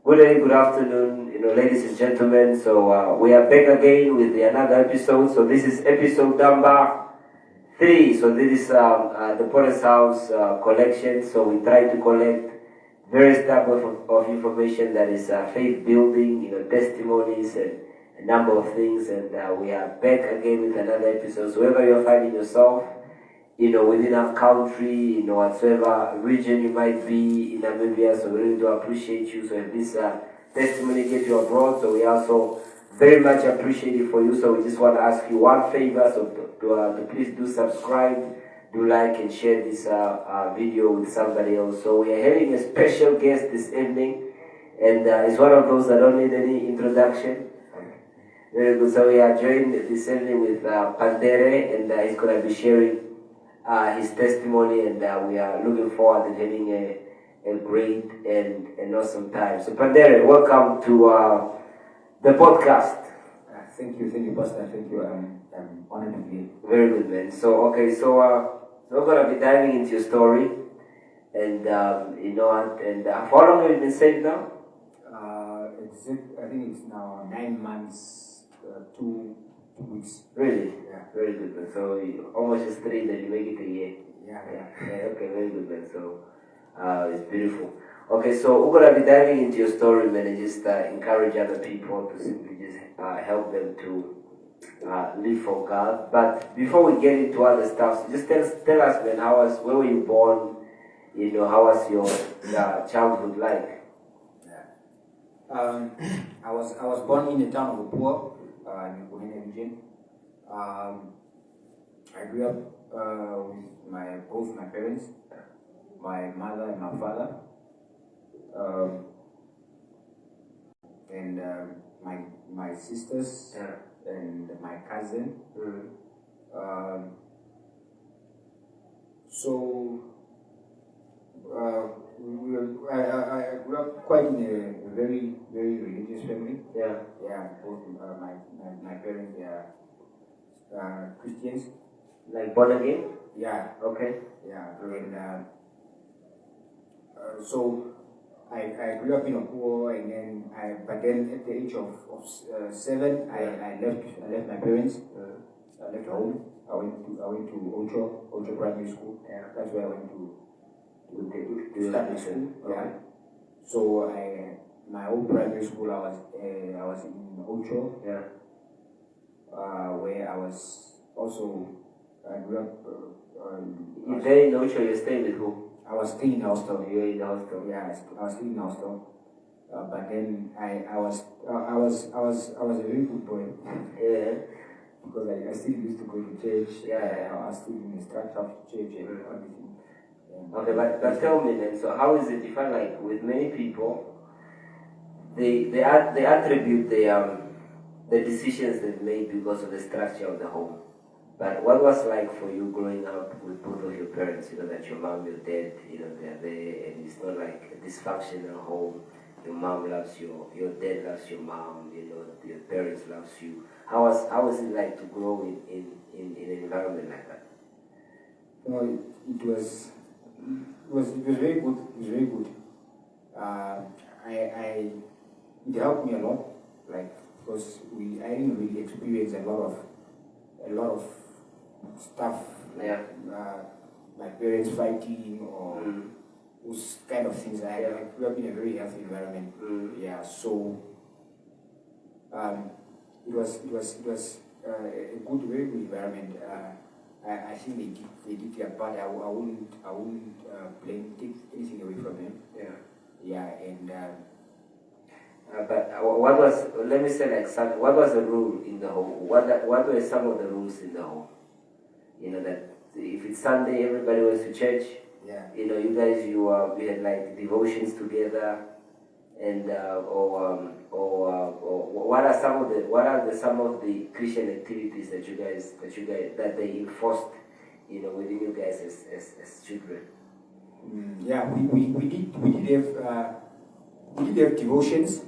Good day, good afternoon, ladies and gentlemen. So we are back again with another episode. So this is episode number 3. So this is the Potter's House collection. So we try to collect various type of information that is faith building, testimonies and a number of things. And we are back again with another episode. So wherever you're finding yourself, within our country, whatsoever region you might be in Namibia, so we really do appreciate you. So if this testimony get you abroad, so we also very much appreciate it for you. So we just want to ask you one favor, so to please do subscribe, do like and share this video with somebody else. So we are having a special guest this evening, and it's one of those that don't need any introduction. Very good. So we are joined this evening with Panderee, and he's going to be sharing his testimony, and we are looking forward to having a great and awesome time. So Panderee, welcome to the podcast. Thank you, Pastor. Thank you. I'm honored to be here. Very good, man. So we're gonna be diving into your story, and and how long have you been saved now? I think it's now 9 months, 2 weeks. Really? Yeah. Very good, man. So almost just 3, then you make it a year. Yeah. Okay, very good, man. So it's beautiful. Okay, so we're gonna be diving into your story, man, and just encourage other people to simply just help them to live for God. But before we get into other stuff, just tell us, man, where were you born? How was your childhood like? Yeah. I was born in the town of Upua, in the Bohemian region. I grew up with both my parents, my mother and my father, and my sisters, and my cousin. I grew up quite in a very, very religious family. Yeah. Both my parents, they are Christians. Like born again? Yeah. Okay. Yeah. And so I grew up in Opuo, and but then at the age of 7, I left my parents. I left home. I went to Ocho Primary School. Yeah. That's where I went to start my school. Okay. Yeah. So my old primary school, I was in Ocho. Yeah. Where I was also. I grew up. You stay in Ocho, you stay with who? I was still in hostel. You were in the hostel. Yeah, I was still in hostel. But then I was a very good boy. Yeah. Because I still used to go to church. Yeah. I was still in the structure of church and everything. Okay, but tell me then, so how is it different? Like with many people, they attribute the decisions they've made because of the structure of the home. But what was like for you growing up with both of your parents? That your mom, your dad, they're there, and it's not like a dysfunctional home. Your mom loves your dad loves your mom. Your parents loves you. How was it like to grow in an environment like that? It was very good. It was very good. It helped me a lot, because I didn't really experience a lot of stuff like my parents fighting or those kind of things. I grew up in a very healthy environment. Yeah, so it was a good, very good environment. I think they did their part. I wouldn't take anything away from them. Yeah, and but what was, let me say what was the rule in the home? What were some of the rules in the home? That if it's Sunday, everybody was to church. Yeah. You guys, you had like devotions together, and what are some of the Christian activities that they enforced, within you guys as children? Yeah, we did have devotions.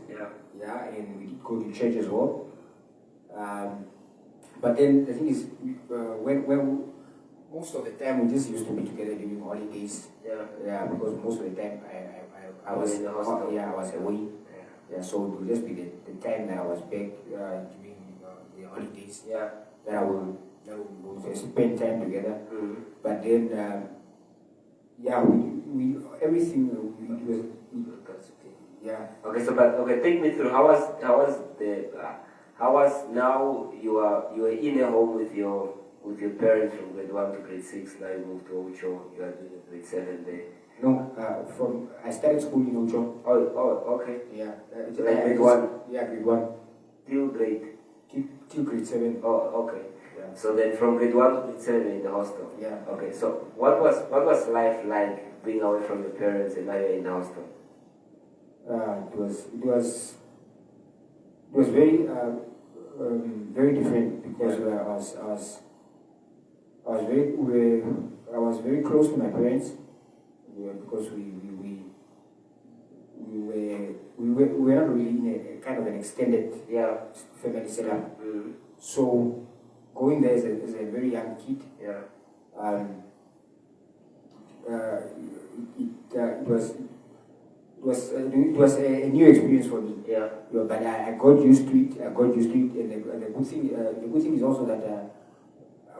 Yeah, and we did go to church as well. But then the thing is, when most of the time we just used to be together during holidays. Yeah. Yeah, because most of the time I was in the hostel. I was away. Yeah, so it will just be the time that I was back during the holidays. Yeah. That I will just spend time together. But then, yeah, we everything we was. Yeah. Okay, so but okay, take me through how was now you were in a home with your parents from grade 1 to grade 6. Now you moved to Ocho. You are doing grade 7 there. No, I started school in Ocho. Oh, okay. Yeah. Like grade 1. Yeah, grade 1. Till grade 7. Oh, okay. Yeah. So then from grade 1 to grade 7 in the hostel. Yeah. Okay. So what was life like being away from your parents and now you're in the hostel? It was very very different because I was very close to my parents because we were not really in a kind of an extended family setup. So going there as a very young kid, it was a new experience for me. Yeah. But I got used to it. And the good thing is also that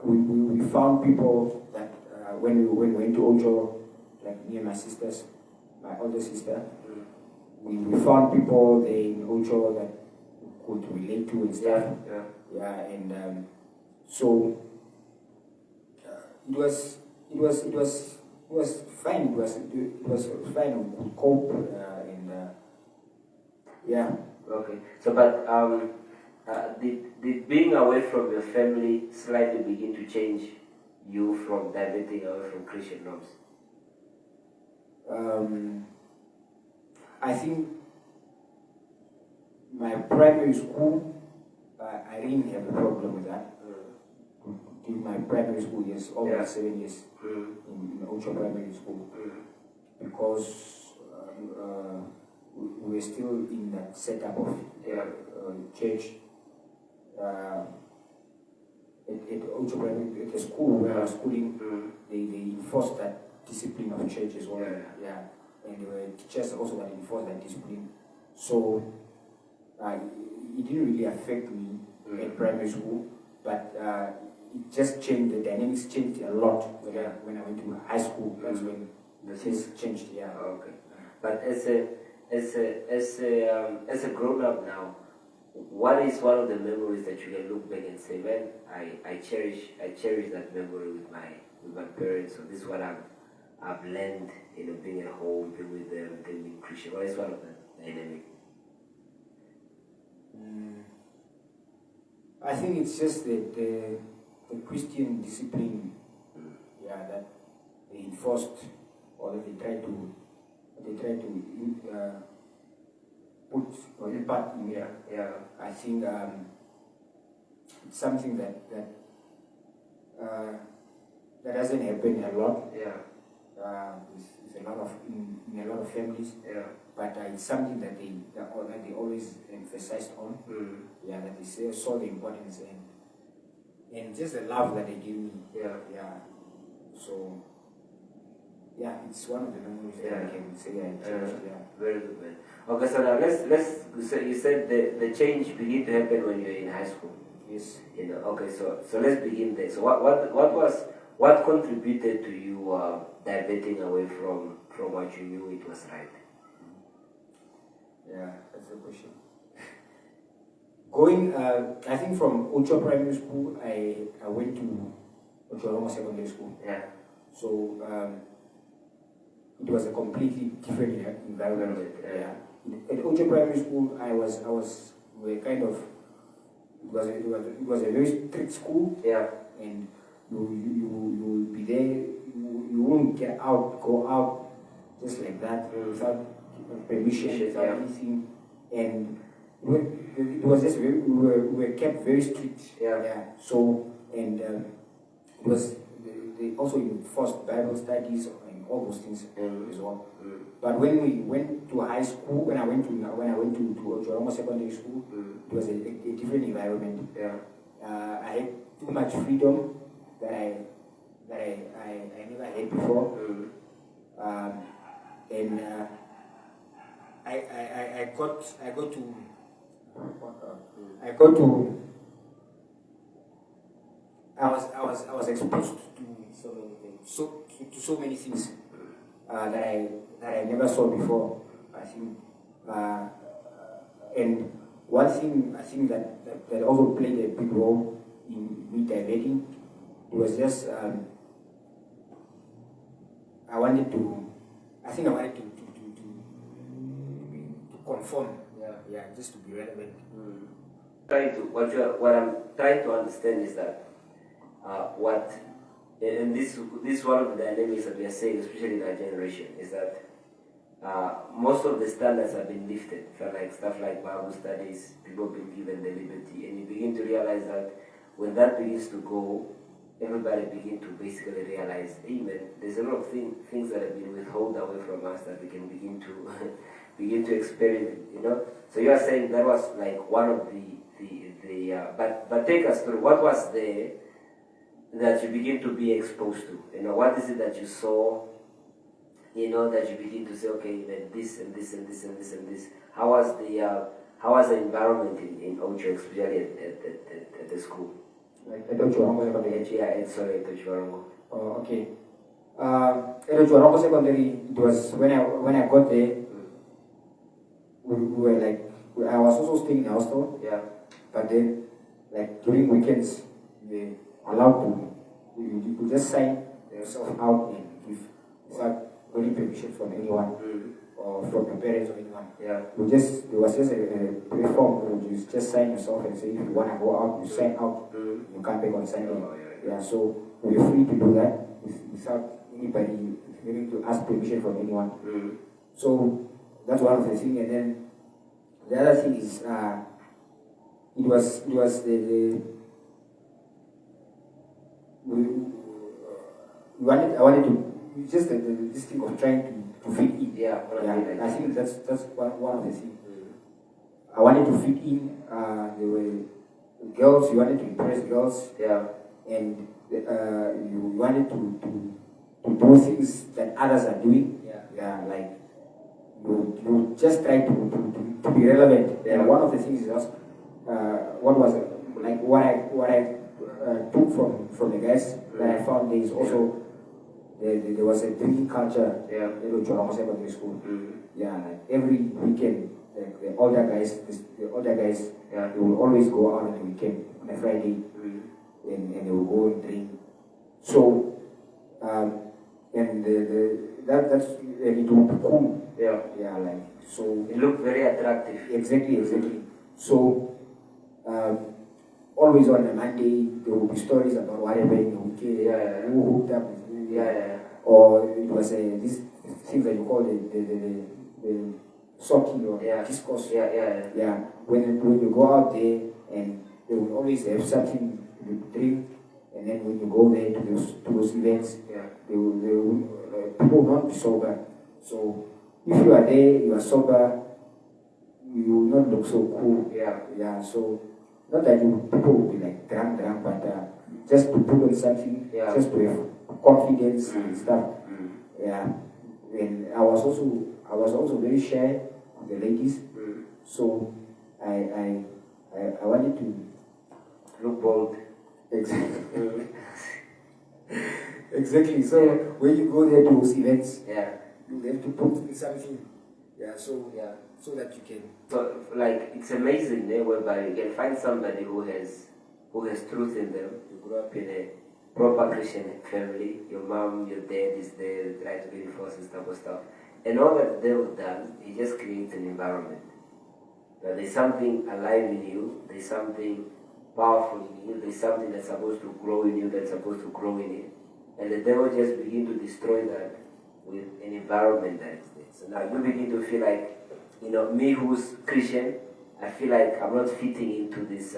we found people that when we went to Ocho, like me and my sisters, my older sister, we found people there in Ocho that we could relate to and stuff. And so it was fine. It was fine. We could cope and yeah. Okay. So, but did being away from your family slightly begin to change you from diverting away from Christian norms? I think my primary school, I didn't have a problem with that. In my primary school years, almost 7 years in Ocho Primary School, because we were still in that setup of church. At Ocho Primary, at the school where I was schooling, they enforced that discipline of church as well. And there were teachers also that enforced that discipline. So it didn't really affect me at primary school, but it just changed. The dynamics changed a lot when I went to high school. That's when the things changed. Yeah. Okay. But as a grown up now, what is one of the memories that you can look back and say, man, I cherish that memory with my parents. So this is what I've learned, being at home, being with them, being Christian. What is one of the dynamic? I think it's just the Christian discipline, that they enforced or that they tried to put or impart in me. I think it's something that doesn't happen a lot. It's a lot of in a lot of families. But it's something that they always emphasized on. That they saw the importance and just the love that they give me. So it's one of the memories that I can say I cherish. Very good, man. Okay, so now let's say you said the change began to happen when you were in high school. Yes. Okay, so let's begin there. So what contributed to you diverting away from what you knew it was right? Yeah, that's the question. Going, I think from Ocho Primary School, I went to Ocho Secondary School. So it was a completely different environment. At Ocho Primary School, it was a very strict school. And you will be there. You won't go out just like that without permission, without anything. And it was just we were kept very strict. So and it was they also enforced Bible studies and all those things as well. But when we went to high school, when I went to Ocho Secondary School, it was a different environment. I had too much freedom that I never had before, and I got to I was exposed to so many things, to so many things that I never saw before. I think, and one thing I think that also played a big role in me diverting, it was just I wanted to conform, just to be relevant. What I'm trying to understand is that and this one of the dynamics that we are saying, especially in our generation, is that most of the standards have been lifted. For like stuff like Bible studies, people have been given the liberty, and you begin to realize that when that begins to go, everybody begin to basically realize, amen, there's a lot of things that have been withheld away from us that we can begin to begin to experiment, you know. So you are saying that was like one of but take us through what was there that you begin to be exposed to. You know, what is it that you saw? You know, that you begin to say, okay, then this and this and this and this and this. How was the environment in Ocho, especially at the school? Like at Ocho Secondary. Yeah, sorry, at Ocho. Oh, okay. At Ocho Secondary, it was when I got there. We were like, I was also staying in the hostel. Yeah. But then, like during weekends, they allowed to you could just sign yourself out and give without any permission from anyone or from your parents or anyone. Yeah. There was just a platform where you just sign yourself and say if you want to go out, you sign out. You come back on Sunday. Yeah. So we were free to do that without anybody having to ask permission from anyone. So that's one of the things. And then the other thing is it was I wanted to just this thing of trying to fit in. Yeah. I think that's one of the things. I wanted to fit in. There were girls. You wanted to impress girls. Yeah. And you wanted to do things that others are doing. Yeah. Like you just try to be relevant. Yeah. And one of the things is what I took from the guys that I found there is also there was a drinking culture in Jorango Secondary School. Yeah, like every weekend, like the older guys, they will always go out on the weekend on a Friday, and they will go and drink. So, and that's and it will be cool. Yeah, like so. It looked very attractive. Exactly. So, always on a Monday, there will be stories about what happened in the weekend, who hooked up with who, or it was these things that you call the socky or discourse. Yeah. When you go out there, and they will always have something to drink, and then when you go there to those events, people will not be sober. So if you are there, you are sober, you will not look so cool. Yeah. So not that people will be like drunk, but just to put on something, just to have confidence and stuff. Yeah. And I was also very shy with the ladies. So I wanted to look bold. Exactly. Exactly. So when you go there to those events, you have to put in something. So that you can. So like it's amazing, whereby you can find somebody who has truth in them. You grew up in a proper Christian family. Your mom, your dad is there, they try to reinforce this type of stuff. And all that they've done, he just creates an environment. That there's something alive in you, there's something powerful in you, there's something that's supposed to grow in you, that's supposed to grow in it. And the devil just begin to destroy that with an environment that is there. So now you begin to feel like, me who's Christian, I feel like I'm not fitting into this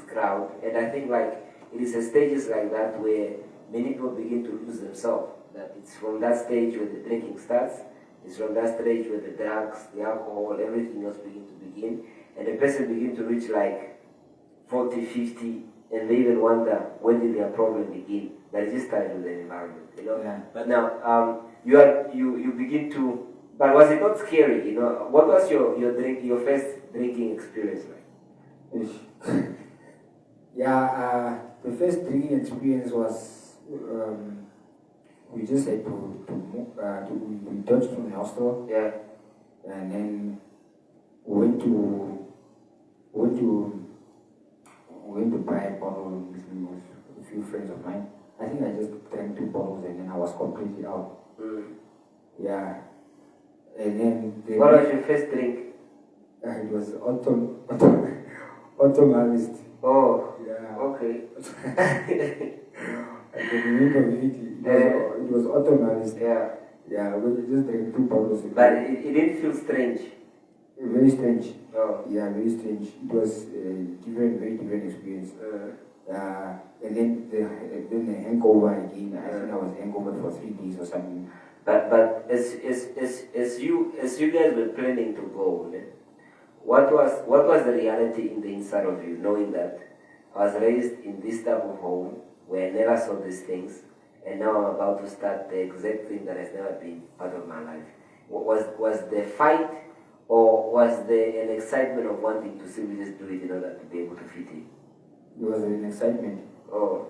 crowd. And I think like it is a stages like that where many people begin to lose themselves. That it's from that stage where the drinking starts, it's from that stage where the drugs, the alcohol, everything else begin, and the person begin to reach like 40, 50, and they even wonder when did their problem begin. That it just started with the environment, Yeah. But now you begin to But was it not scary? What was your first drinking experience like? Yeah, the first drinking experience was we just had we dodged from the hostel. Yeah. And then went to buy a bottle with a few friends of mine. I think I just drank 2 bottles and then I was completely out. Yeah. And then what was your first drink? It was autumn harvest. Oh. Yeah. Okay. I can remember vividly. It was autumn harvest. Yeah. Yeah, we just drank 2 bottles. But it didn't feel strange. Very strange. Oh. Yeah, very strange. It was a very different experience. And then the hangover again. I think I was hangover for 3 days or something. But as you guys were planning to go, what was the reality in the inside of you, knowing that I was raised in this type of home where I never saw these things, and now I'm about to start the exact thing that has never been part of my life? Was the fight, or was there an excitement of wanting to simply just do it in order to be able to fit in? It was an excitement. Oh.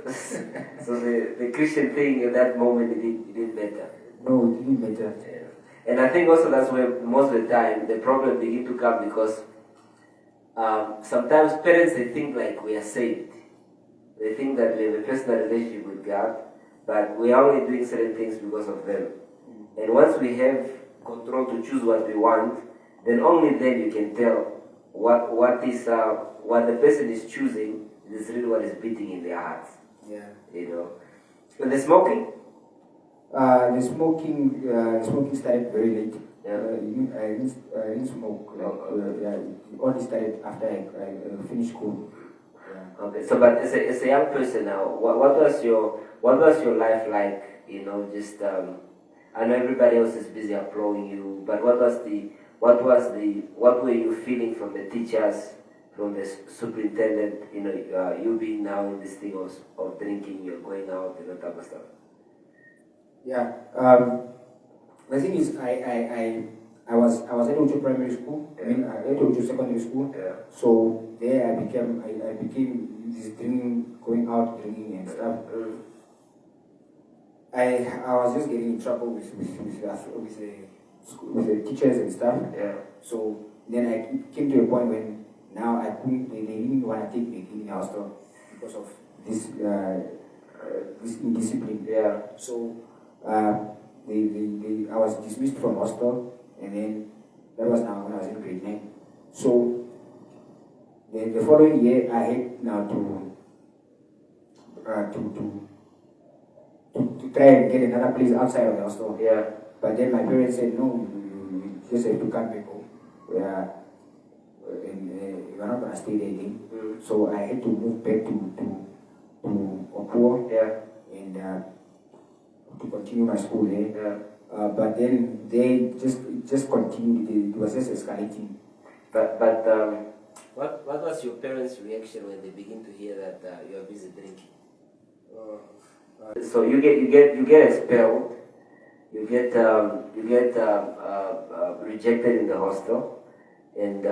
So the Christian thing at that moment, it didn't matter. No, it didn't matter. Yeah. And I think also that's where most of the time the problem begin to come, because sometimes parents, they think like we are saved. They think that we have a personal relationship with God, but we are only doing certain things because of them. And once we have control to choose what we want, then only then you can tell what the person is choosing is really what is beating in their hearts. Yeah. And the smoking? The smoking started very late. Yeah. I didn't smoke. It only started after I finished school. Yeah. Okay. So, but as a young person now, what was your life like? I know everybody else is busy applauding you, but what were you feeling from the teachers, from the superintendent? You being now in this thing of drinking, you're going out and that type of stuff. Yeah. The thing is, I was at Ojo Primary School. Yeah. I mean, at Ojo Secondary School. Yeah. So there I became this drinking, going out drinking and stuff. I was just getting in trouble with the teachers and stuff. Yeah. So then it came to a point when now I couldn't. They didn't want to take me in the hostel because of this indiscipline. Yeah. So I was dismissed from hostel, and then that was now when I was in grade 9. So the following year I had now to try and get another place outside of the hostel. Yeah. But then my parents said, no, you just have to come back home. Yeah. And you're not going to stay there again. So I had to move back to Opuo. Yeah. And to continue my school there. Yeah. But then it just continued. It was just escalating. But what was your parents' reaction when they begin to hear that you are busy drinking? So you get expelled, you get rejected in the hostel, and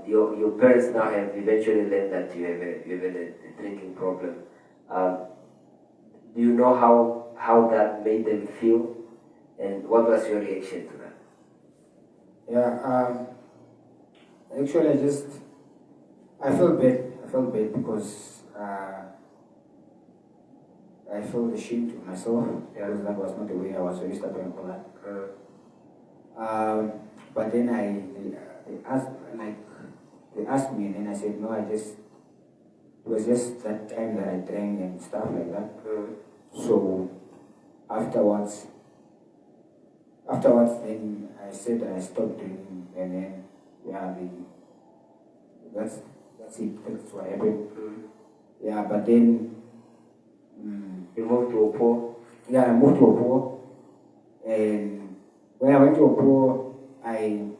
your parents now have eventually learned that you have a drinking problem. Do you know how that made them feel, and what was your reaction to that? Yeah. Actually, I felt bad. I felt bad because I felt ashamed of myself, because that was not the way I was raised up and all that. But then they asked me, and then I said no. It was just that time that I drank and stuff like that. So afterwards, then I said that I stopped drinking, and then that's it. That's what happened. Yeah, but then. You moved to Opuo? Yeah, I moved to Opuo. And when I went to Opuo, I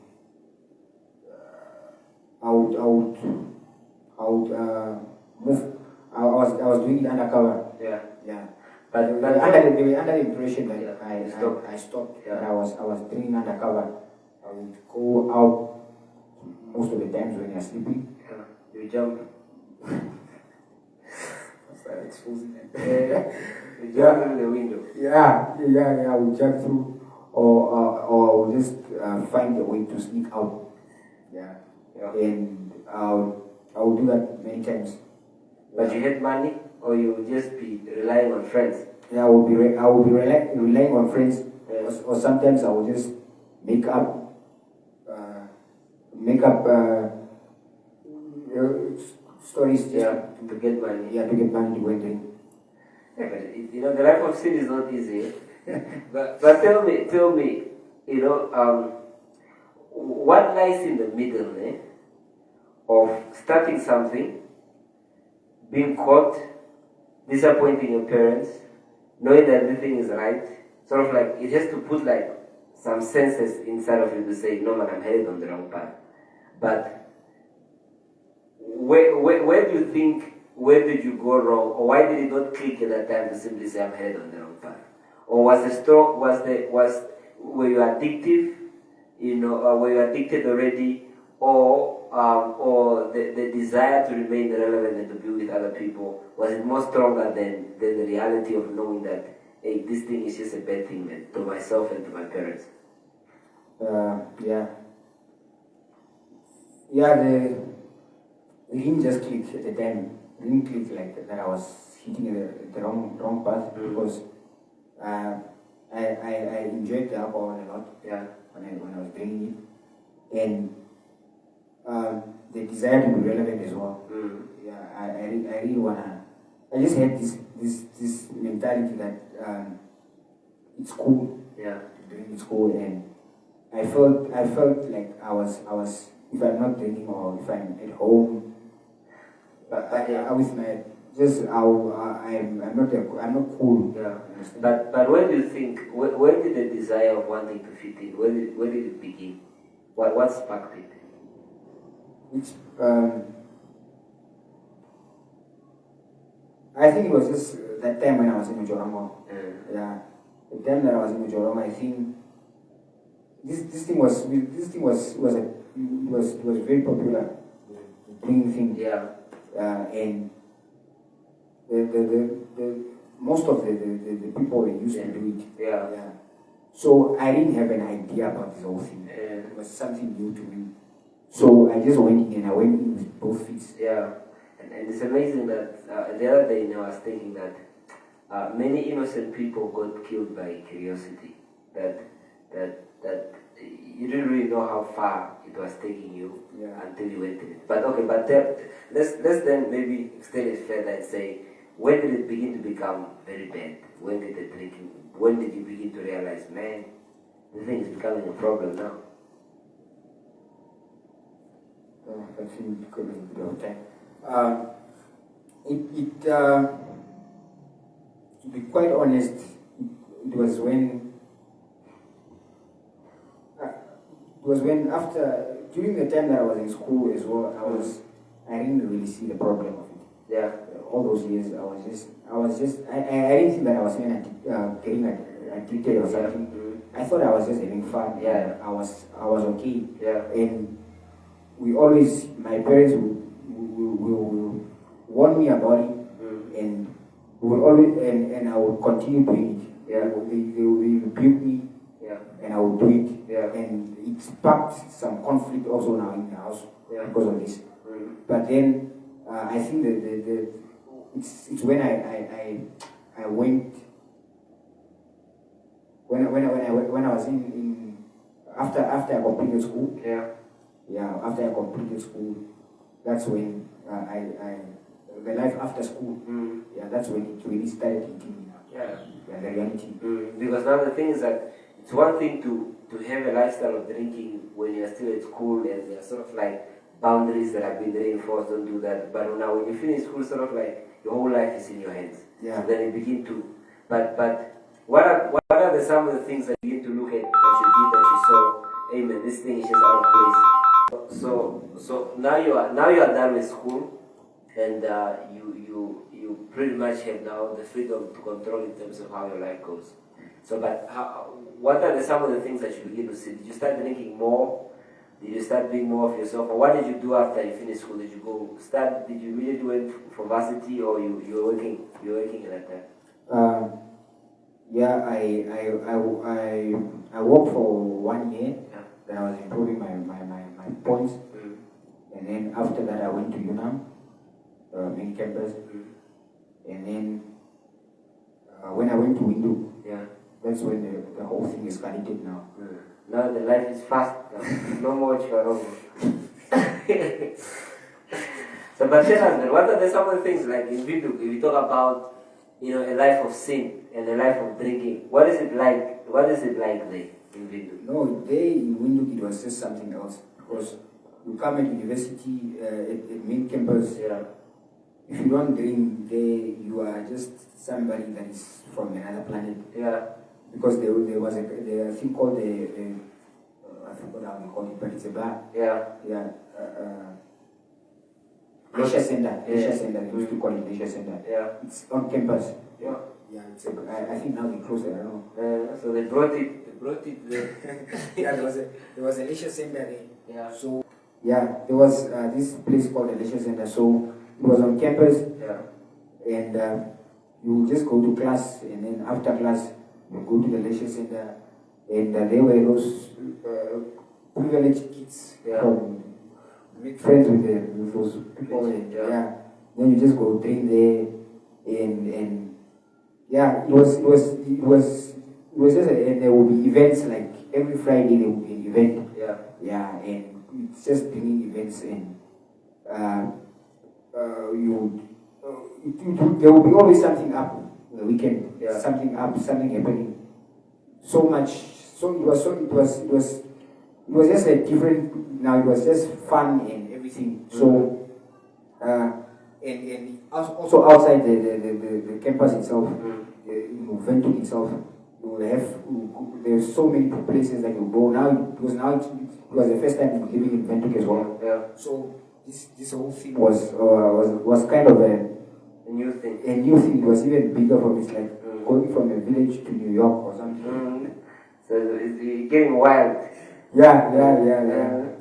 was doing it undercover. Yeah. Yeah. But they were under the impression that Yeah, I stopped. Yeah. And I was drinking undercover. I would go out most of the times when you're sleeping. Yeah, you jump. Start exposing them. You jump through the window. I would jump through, or I would just find a way to sneak out. Yeah. And I would do that many times. But you had money, or you would just be relying on friends? Yeah, I would be relying on friends, or sometimes I would just make up stories just to get money. Yeah, to get money to go and drink. Yeah, but the life of sin is not easy. but tell me, what lies in the middle, of starting something, being caught, disappointing your parents, knowing that everything is right, sort of like it has to put like some senses inside of you to say, no man, I'm headed on the wrong path. But where do you think, where did you go wrong, or why did it not click at that time to simply say I'm headed on the wrong path? Or were you addictive, were you addicted already, or the desire to remain relevant and to be with other people, was it more stronger than the reality of knowing that, hey, this thing is just a bad thing, man, to myself and to my parents? It didn't just click at the time. It didn't click like that I was hitting the wrong path, because I enjoyed the alcohol a lot when I was drinking it, and the desire to be relevant as well. I really wanna. I just had this mentality that it's cool to drink, it's cool, and I felt like I was if I'm not drinking or if I'm at home, but with my I'm not cool. Yeah. But when do you think, when did the desire of wanting to fit in, where did it begin? What sparked it? I think it was just that time when I was in Mutambo. The time that I was in Mutambo, I think this thing was very popular. The drinking thing. And the most of the people they used to do it. So I didn't have an idea about this whole thing. It was something new to me. So I just went in, and I went in with both feet. And it's amazing that the other day, I was thinking that many innocent people got killed by curiosity. That you didn't really know how far it was taking you until you went in it. But let's then maybe extend it further and say, when did it begin to become very bad? When did you begin to realize, man, the thing is becoming a problem now? I think it could be a bit of time. To be quite honest, it was when after, during the time that I was in school as well, I didn't really see the problem of it. All those years, I didn't think that I was getting addicted or something. I thought I was just having fun. I was okay. And my parents will warn me about it, and will always, and I will continue doing it. They will rebuke me, and I will do it. And it sparked some conflict also now in the house because of this. But then I think it's when I went when I was in after I completed school. After I completed school, that's when the life after school. That's when it really started hitting me. The reality. Because now the thing is that it's one thing to have a lifestyle of drinking when you're still at school, and there are sort of like boundaries that have been reinforced, don't do that. But now when you finish school, sort of like your whole life is in your hands. So then you begin to. But what are some of the things that you begin to look at that you did that you saw? Hey man, this thing is just out of place. So now you are done with school, and you pretty much have now the freedom to control in terms of how your life goes. So, but what are some of the things that you begin to see? Did you start drinking more? Did you start being more of yourself? Or what did you do after you finished school? Did you immediately went for varsity, or you were working at that time? Yeah, I worked for 1 year. Yeah. Then I was improving my points. And then after that I went to UNAM, main campus. And then when I went to Windu, yeah, that's when the whole thing escalated now. Now the life is fast. No more choroko. So, but tell us, what are some of the things like in Windu? If you talk about, a life of sin and a life of drinking, what is it like? What is it like there in Windu? No, there in Windu it was just something else, because you come at university, at main campus. Yeah. If you don't drink there, you are just somebody that is from another planet. Yeah. Because there was a thing called I forgot how we call it, but it's a bar. Yeah. Yeah. Leisure center. Yeah. Leisure center. They used to call it leisure center. Yeah. It's on campus. Yeah. Yeah. I think now they closed it. I don't know. So they brought it there. Yeah. There was a leisure center there. Yeah. So yeah, there was this place called the leisure center. So it was on campus. Yeah. And you just go to class, and then after class you go to the leisure center, and there were those privileged kids from make friends with those people. Yeah. Then you just go drink there, and yeah, it was just and there will be events like every Friday there will be an event. Yeah. Yeah, and it's just bringing events, and there will be always something up on the weekend. Yeah. Something happening. So it was just a different. Now it was just fun and everything. So and also outside the campus itself, Ventuk itself, you will have there's so many places that you go now, because now it was the first time living in Ventuk as well. Yeah. So this whole thing was kind of a new thing. A new thing. It was even bigger for me. It's like going from a village to New York or something. So it's getting wild. Yeah.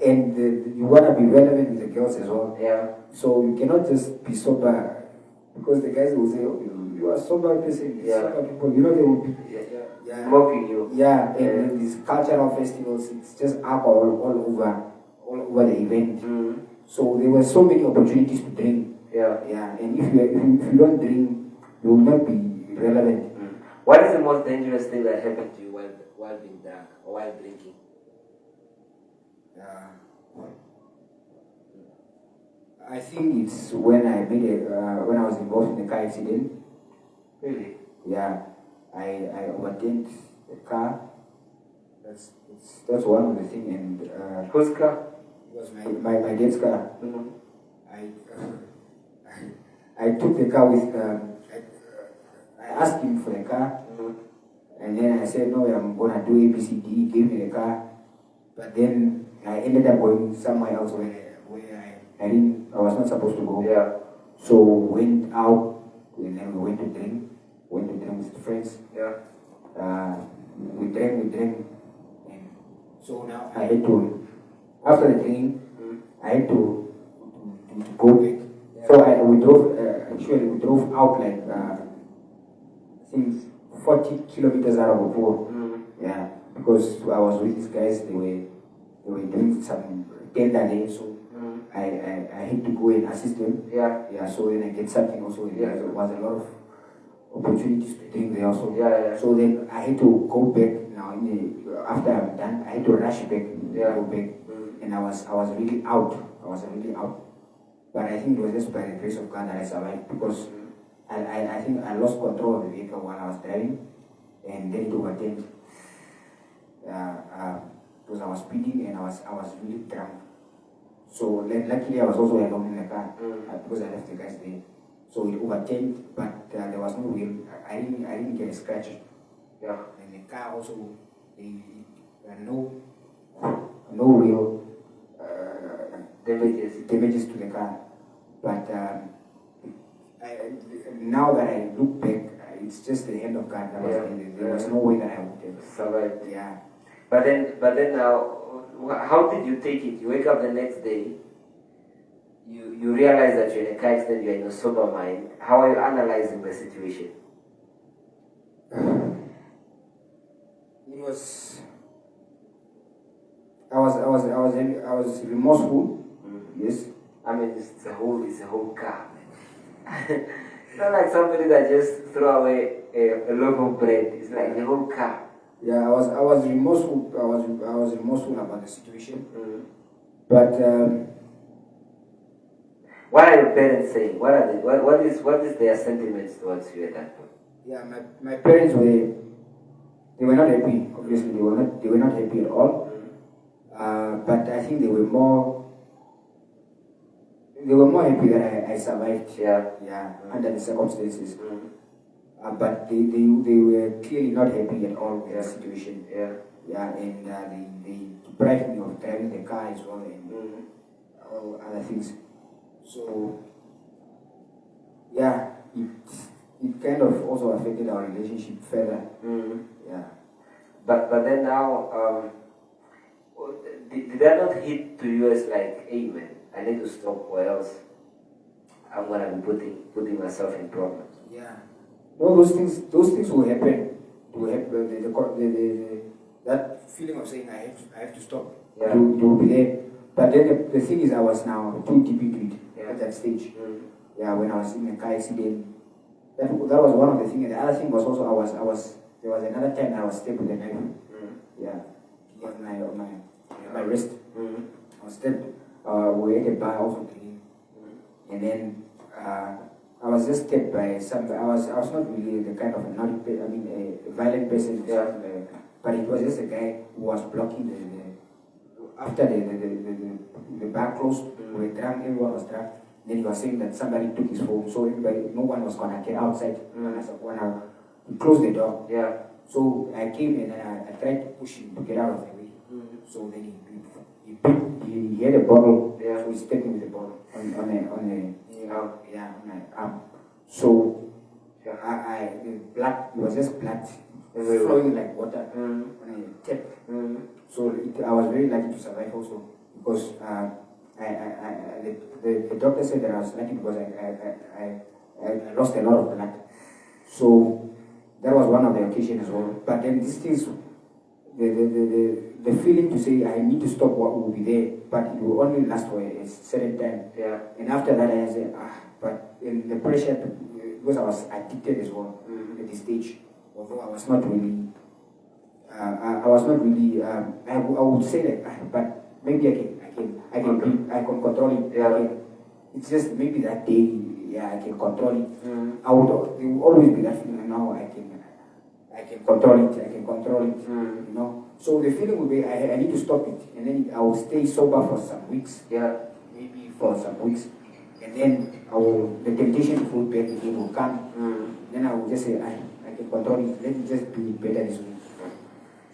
And you want to be relevant with the girls as well. Yeah. So you cannot just be sober, because the guys will say, "Oh, you are sober person." Yeah. Sober people, they will be mocking you. Yeah, and these cultural festivals, it's just alcohol all over the event. So there were so many opportunities to drink. Yeah. Yeah, and if you don't drink, you will not be relevant. What is the most dangerous thing that happened to you while being drunk or while drinking? I think it's when I when I was involved in a car accident. Really? Yeah, I overturned the car. That's one of the things. And whose car? It was my dad's car. I took the car with. I asked him for the car, and then I said, "No, I'm gonna do ABCD." He gave me the car, but then I ended up going somewhere else where I was not supposed to go. Yeah. So we went out, and then we went to drink. Went to drink with friends. Yeah. We drank, and so now I had to. After the drinking, I had to go back. Yeah. So we drove. Actually, we drove out like I think 40 kilometers out of Opuo. Yeah, because I was with these guys. They were doing some tender day, so I had to go and assist them. Yeah. Yeah. So then I get something also. Yeah. There was a lot of opportunities to drink there also. Yeah. So then I had to go back now. After I'm done, I had to rush back. Yeah. Go back, and I was really out. But I think it was just by the grace of God that I survived, because I think I lost control of the vehicle while I was driving, and then it overturned. Because I was speeding and I was really drunk. So luckily I was also alone in the car because I left the guys there. So it overturned, but there was no wheel. I didn't get a scratch. Yeah. And the car also, no real damages to the car. But I now that I look back, it's just the hand of God that was in. There was no way that I would have survived. Yeah. But then now, how did you take it? You wake up the next day. You realize that you're in a car accident. You're in a sober mind. How are you analyzing the situation? It was. I was remorseful. Yes. I mean, it's a whole car. It's not like somebody that just threw away a loaf of bread. It's like the whole car. Yeah, I was remorseful. I was remorseful about the situation. But what are your parents saying? What are they? What is their sentiments towards you at that point? Yeah, my parents were not happy. Obviously, they were not happy at all. But I think they were more happy that I survived. Yeah, under the circumstances. But they were clearly not happy at all with the situation. Yeah, and they deprived me of driving the car as well and all other things. So yeah, it kind of also affected our relationship further. Yeah. But then now, did that not hit to you as like, hey man, I need to stop or else I'm gonna be putting myself in problems? Yeah. No, those things will happen. That feeling of saying I have to stop. Yeah. It will be there. But then the thing is, I was now too deep into it at that stage. Yeah, when I was in a car accident, that was one of the things. And the other thing was also there was another time I was stabbed with a knife. Yeah, on my wrist. I was stabbed. We had a bar also drinking, and then I was just stabbed by some. I was not really the kind of a violent person. But it was just a guy who was blocking after the bar closed. We were drunk. Everyone was drunk. Then he was saying that somebody took his phone, so no one was gonna get outside. When he closed the door. Yeah. So I came and I tried to push him to get out of the way. So then he had a bottle. So he stabbed me with a bottle on my arm. So the blood, it was just blood flowing like water on a tap. So I was very lucky to survive also because the doctor said that I was lucky because I lost a lot of blood. So that was one of the occasions as well. But then these things, the feeling to say I need to stop what will be there, but it will only last for a certain time. And after that I said, but in the pressure, because I was addicted as well at this stage, although I was not really, I would say that, but maybe I can control it. It's just maybe that day, I can control it. There will always be that feeling, and now I can control it. You know. So the feeling will be I need to stop it, and then I will stay sober for some weeks. Maybe for some weeks, and then the temptation to fall back again will come. Then I will just say I can control it. Let me just do it better this week.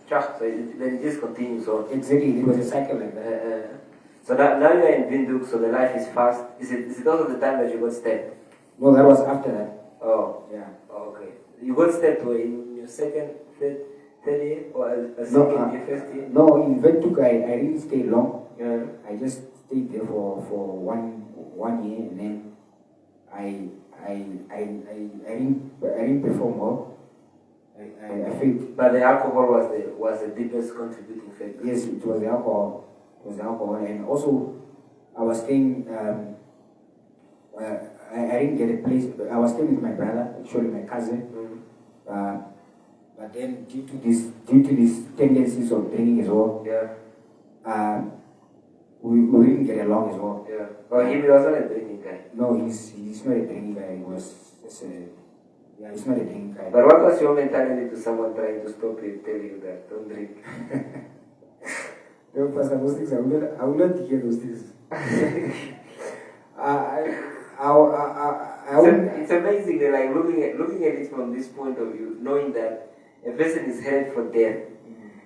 So then it just continues on. Exactly, it was a cycle like that. So now you're in Windhoek, so the life is fast. Is it also the time that you got stabbed? No, that was after that. Oh. Yeah. Oh, okay. You got stabbed in your second, third year, or a second year, first year? No, in Windhoek I didn't stay long. I just stayed there for 1 year, and then I didn't perform well. I failed. But the alcohol was the deepest contributing factor. Yes, it was the alcohol. And also I was staying. I didn't get a place. I was staying with my brother, actually my cousin. But then due to these tendencies of drinking as well, we didn't get along as well. Oh, he was not a drinking guy. No, he's not a drinking guy. He was just he's not a drinking guy. But what was your mentality to someone trying to stop you, tell you that don't drink? No, Pastor, those things I will not hear those things. It's amazing that, like, looking at it from this point of view, knowing that a person is headed for death,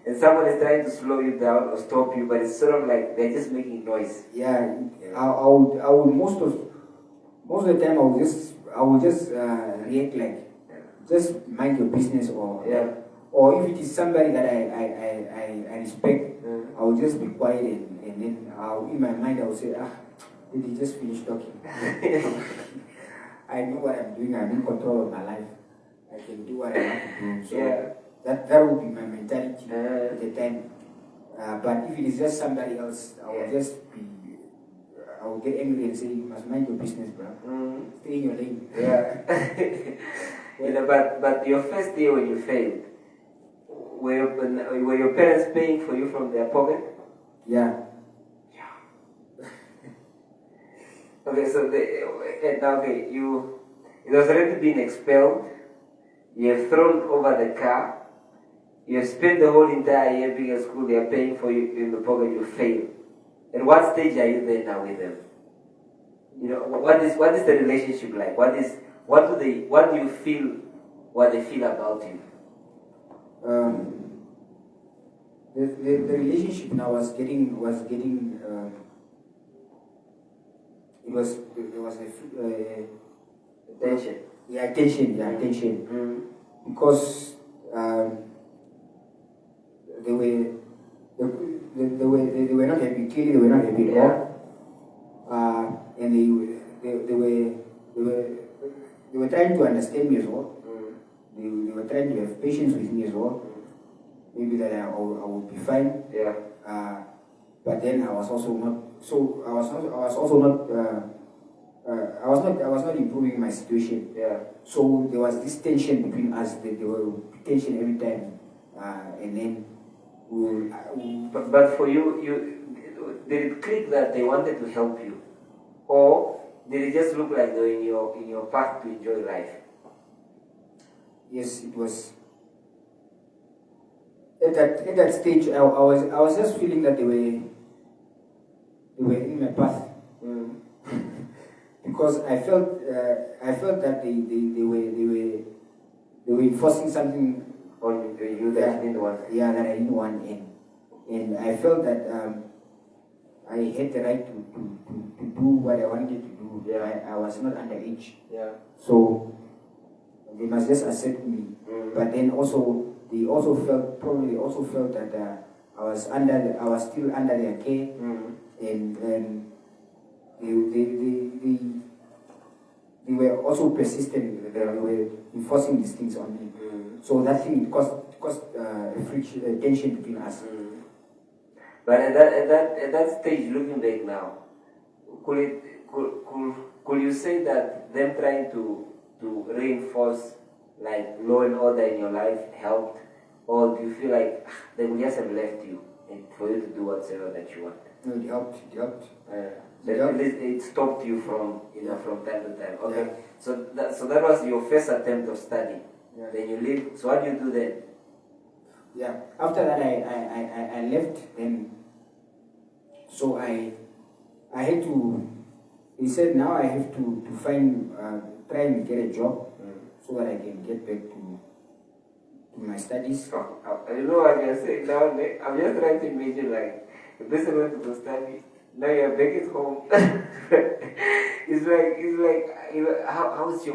and someone is trying to slow you down or stop you, but it's sort of like they're just making noise. I would most of the time I will just react like, just mind your business, or Yeah. or if it is somebody that I respect, I will just be quiet, and then in my mind I will say, did he just finish talking? I know what I'm doing. I'm in control of my life. I can do what I want to do. So that would be my mentality at the time. But if it is just somebody else, I will just be. I will get angry and say, you must mind your business, bro. Stay in your lane. Yeah. But your first year when you failed, were your parents paying for you from their pocket? Yeah. Okay, so it has already been expelled. You have thrown over the car. You have spent the whole entire year being at school. They are paying for you in the pocket. You fail. At what stage are you there now with them? What is the relationship like? What do you feel? What they feel about you? The relationship now was getting it was Attention. Attention. Because they were not happy. Clearly, they were not happy at all. And they were trying to understand me as well. They were trying to have patience with me as well. Maybe that I would be fine. Yeah. But then I was also not. So I was not improving my situation. Yeah. So there was this tension between us. There were tension every time, and then But for you, did it click that they wanted to help you, or did it just look like they were in your path to enjoy life? Yes, it was. At that stage, I was just feeling that they were in my path. Because I felt that they were enforcing something on you that you didn't want. Yeah, that I didn't want, and I felt that I had the right to do what I wanted to do. Yeah. I was not underage. Yeah. So they must just accept me. But then also they also felt that I was still under their care, and they were also persistent. They were enforcing these things on me. So that thing caused friction, tension between us. But at that stage, looking back now, could you say that them trying to reinforce like law and order in your life helped, or do you feel like they would just have left you and for you to do whatever that you want? No, it helped. At least it stopped you from from time to time. Okay, yeah. So that was your first attempt of study. Yeah. Then you leave. So what do you do then? Yeah. After that, I left. Then, so I had to. He said now I have to find try and get a job so that I can get back to my studies. You know what you're saying now? I'm just trying to imagine like the person went to study. Now you're back at home. it's like how's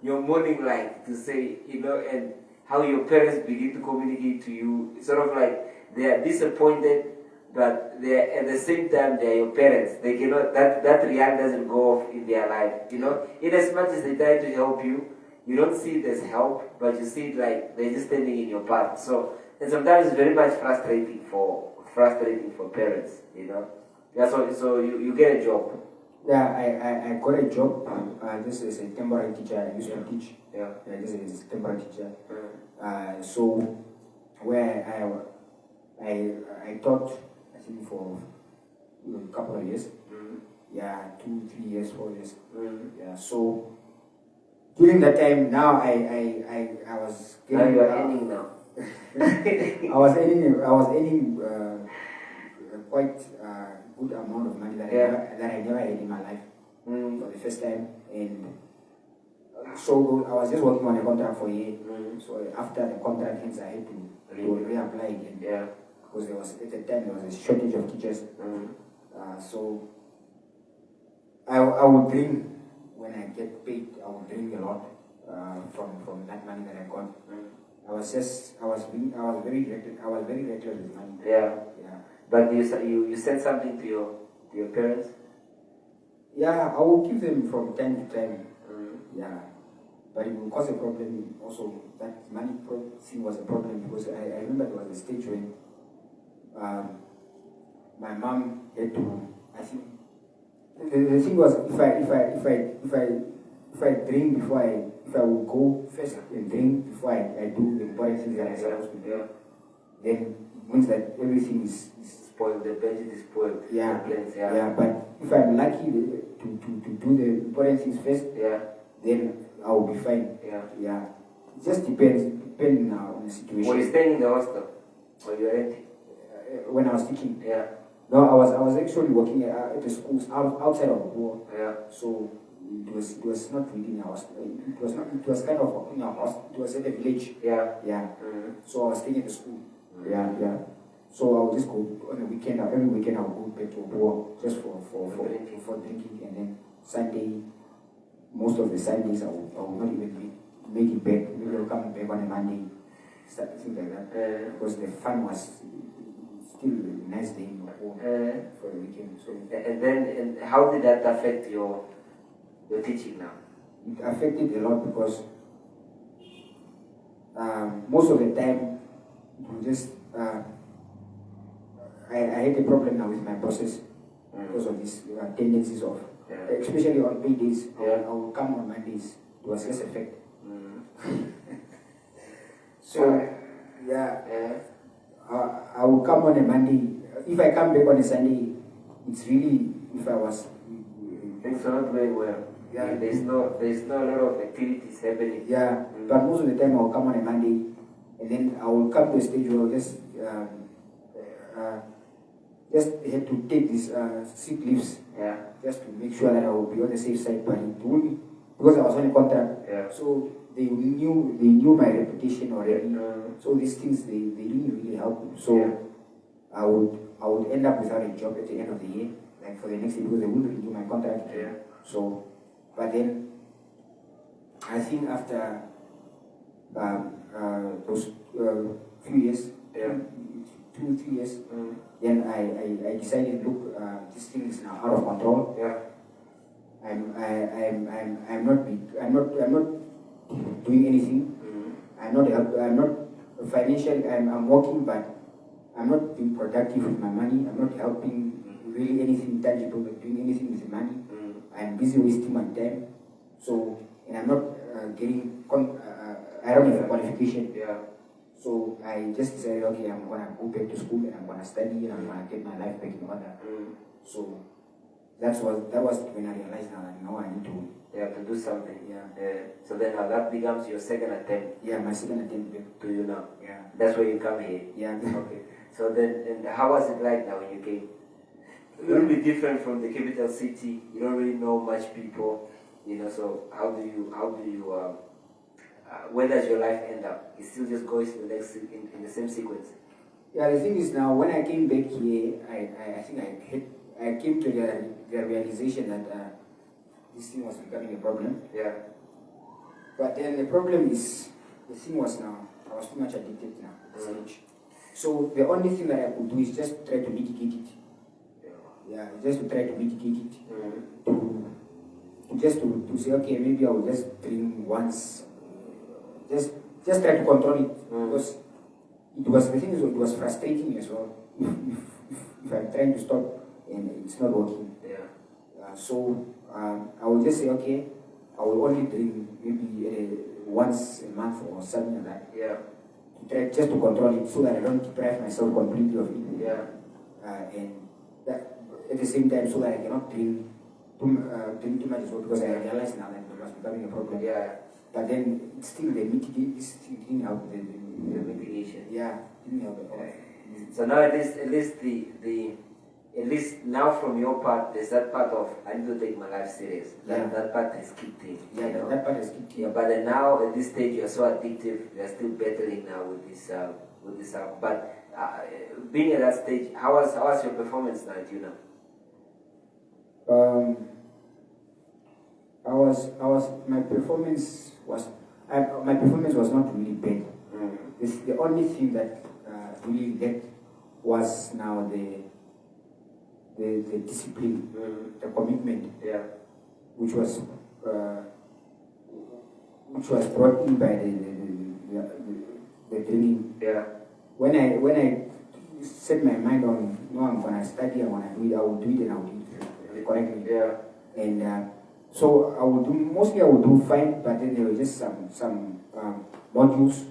your morning like to say, and how your parents begin to communicate to you. It's sort of like they are disappointed, but they are, at the same time they are your parents. They cannot that reality doesn't go off in their life. In as much as they try to help you, you don't see it as help, but you see it like they're just standing in your path. So and sometimes it's very much frustrating for parents, Yeah, so you get a job. Yeah, I got a job. This is a temporary teacher. I used to teach. Yeah. This is a temporary teacher. So where I taught, I think for a couple of years. Yeah, 2, 3 years, 4 years. Yeah. So during that time, now I was getting. Now you are earning now. I was earning quite good amount of money that I never had in my life for the first time, and so I was just working on a contract for a year. So after the contract ends, I had to reapply again. Yeah, because there was at the time there was a shortage of teachers. So I would dream when I get paid, I will drink a lot from that money that I got. I was very reckless with money. Yeah. Yeah. But you said something to your parents? Yeah, I will give them from time to time. Yeah. But it will cause a problem also. That money thing was a problem because I remember there was a stage when my mom had to, I think, the thing was if I drink before if I would go first and drink before I do the important things that I'm supposed to do, then it means that everything is spoiled, the budget is spoiled. Yeah. The plans, Yeah, but if I'm lucky to do the important things first, then I will be fine. Yeah. It just depending on the situation. Were you staying in the hostel? Or you renting? When I was teaching? Yeah. No, I was actually working at the schools outside of war. Yeah. So it was not really in a hostel. It was kind of in a hostel. It was in a village. Yeah. Yeah. So I was staying at the school. Yeah. So I would just go on the weekend. Every weekend I would go back to war just for drinking, and then Sunday. Most of the Sundays I will not even make it back. Maybe I'll come back on a Monday, things like that. Because the fun was still a nice day for the weekend. So and how did that affect your teaching now? It affected a lot because most of the time you just I had a problem now with my bosses because of these tendencies of, especially on paydays. I will come on Mondays. It was less effect. So I will come on a Monday. If I come back on a Sunday, it's really, if I was, things are not going well. Yeah. There's no a lot of activities happening. Yeah. But most of the time I will come on a Monday, and then I will come to a stage where I'll just had to take these sick leaves. Yeah. Just to make sure that I will be on the safe side. But it won't, because I was on a contract. Yeah. So they knew my reputation already. So these things they didn't really help. So I would end up without a job at the end of the year, like for the next year, because they wouldn't renew my contract. Yeah. So, but then I think after those few years, 2-3 years, then I decided, look, this thing is now out of control. Yeah. I'm not doing anything. I'm not financially. I'm working, but I'm not being productive with my money. I'm not helping really anything tangible, but doing anything with the money. I'm busy wasting my time. So, and I'm not getting. I don't have a qualification. Yeah. So I just decided, okay, I'm gonna go back to school and I'm gonna study and I'm gonna get my life back in order. So that was when I realized now that I need to do something. Yeah. So then that becomes your second attempt. Yeah, my second attempt back to you now. Yeah. That's where you come here. Yeah. Okay. So then, and how was it like now when you came? A little bit different from the capital city. You don't really know much people, So how do you where does your life end up? It still just goes in the same sequence. Yeah, the thing is now when I came back here, I think I came to the realization that this thing was becoming a problem. Yeah. But then the problem is the thing was now I was too much addicted now at this age. So the only thing that I could do is just try to mitigate it. Yeah, just to try to mitigate it. To say, okay, maybe I will just drink once. Just try to control it. Because it was frustrating as well. If I'm trying to stop and it's not working. So I will just say, okay, I will only drink maybe once a month or something like that. Yeah. To try just to control it so that I don't deprive myself completely of it. Yeah. And that, at the same time, so that I cannot drink too much as well, because I realize now that it was becoming a problem. Yeah. But then it's still the mitigation. This thing didn't help the mitigation. Yeah, didn't help at all. So now at least now from your part, there's that part of I need to take my life serious. That part has kicked in. Yeah, that part has kicked in. Yeah, but then now at this stage you're so addictive. You're still battling now with this But being at that stage, how was your performance now, my performance was not really bad. The only thing that really led was now the discipline, the commitment, which was brought in by the training. When I set my mind on, no, I'm gonna study, I'm gonna do it, I will do it, and I will do it correctly. And so I would do fine, but then there were just some modules.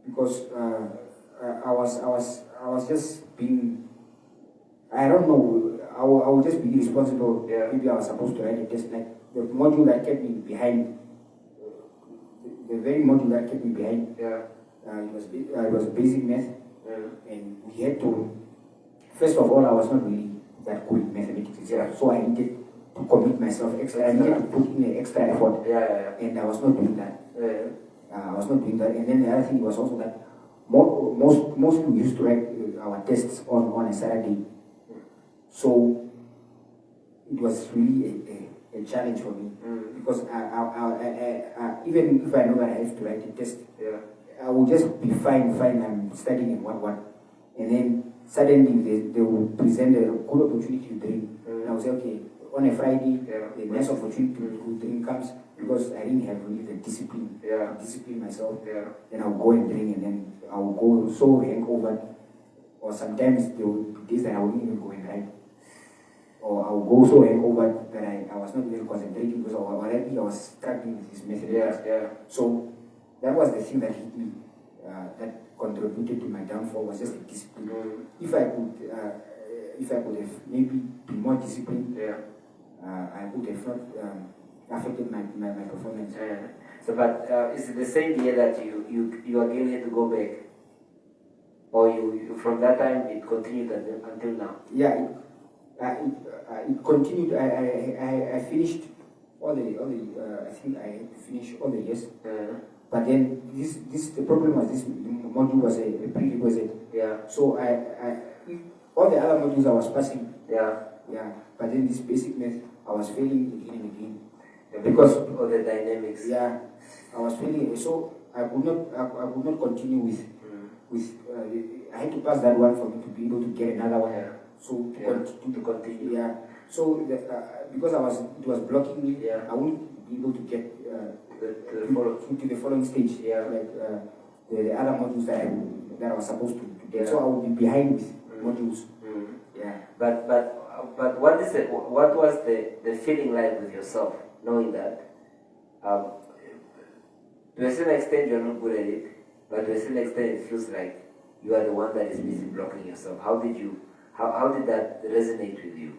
Because I was just being, I don't know, I would just be irresponsible. Maybe I was supposed to write a test, like the module that kept me behind, the very module that kept me behind. It was basic math, and we had to. First of all, I was not really that good in mathematics, so I needed to commit myself extra. I needed to put in an extra effort, and I was not doing that. I was not doing that, and then the other thing was also that most we used to write our tests on a Saturday, so it was really a challenge for me because I even if I know that I have to write a test, I will just be fine. I'm studying and what, and then suddenly they will present a good opportunity to drink, and I will say, okay, on a Friday, the next opportunity to drink comes because I didn't have really the discipline, discipline myself. Then I'll go and drink, and then I'll go so hangover, or sometimes there will be days that I wouldn't even go and write, or I'll go so hangover that I was not even concentrating because already I was struggling with this method. So that was the thing that hit me, that contributed to my downfall, was just the discipline. If I could have maybe been more disciplined, I would have not affected my performance. So, but is it the same year that you again had to go back, or you from that time it continued until now? Yeah, it continued. I finished all the I think I had to finish all the years. But then the problem was this module was a prerequisite. So I all the other modules I was passing. But then this basic math I was failing again and again. Because of the dynamics. I was failing, so I could not continue with I had to pass that one for me to be able to get another one. So to continue. So because it was blocking me, I wouldn't be able to get to the following stage. Like the other modules that I was supposed to get. So I would be behind with modules. But what was the feeling like with yourself, knowing that to a certain extent you're not good at it, but to a certain extent it feels like you are the one that is busy blocking yourself. How did that resonate with you?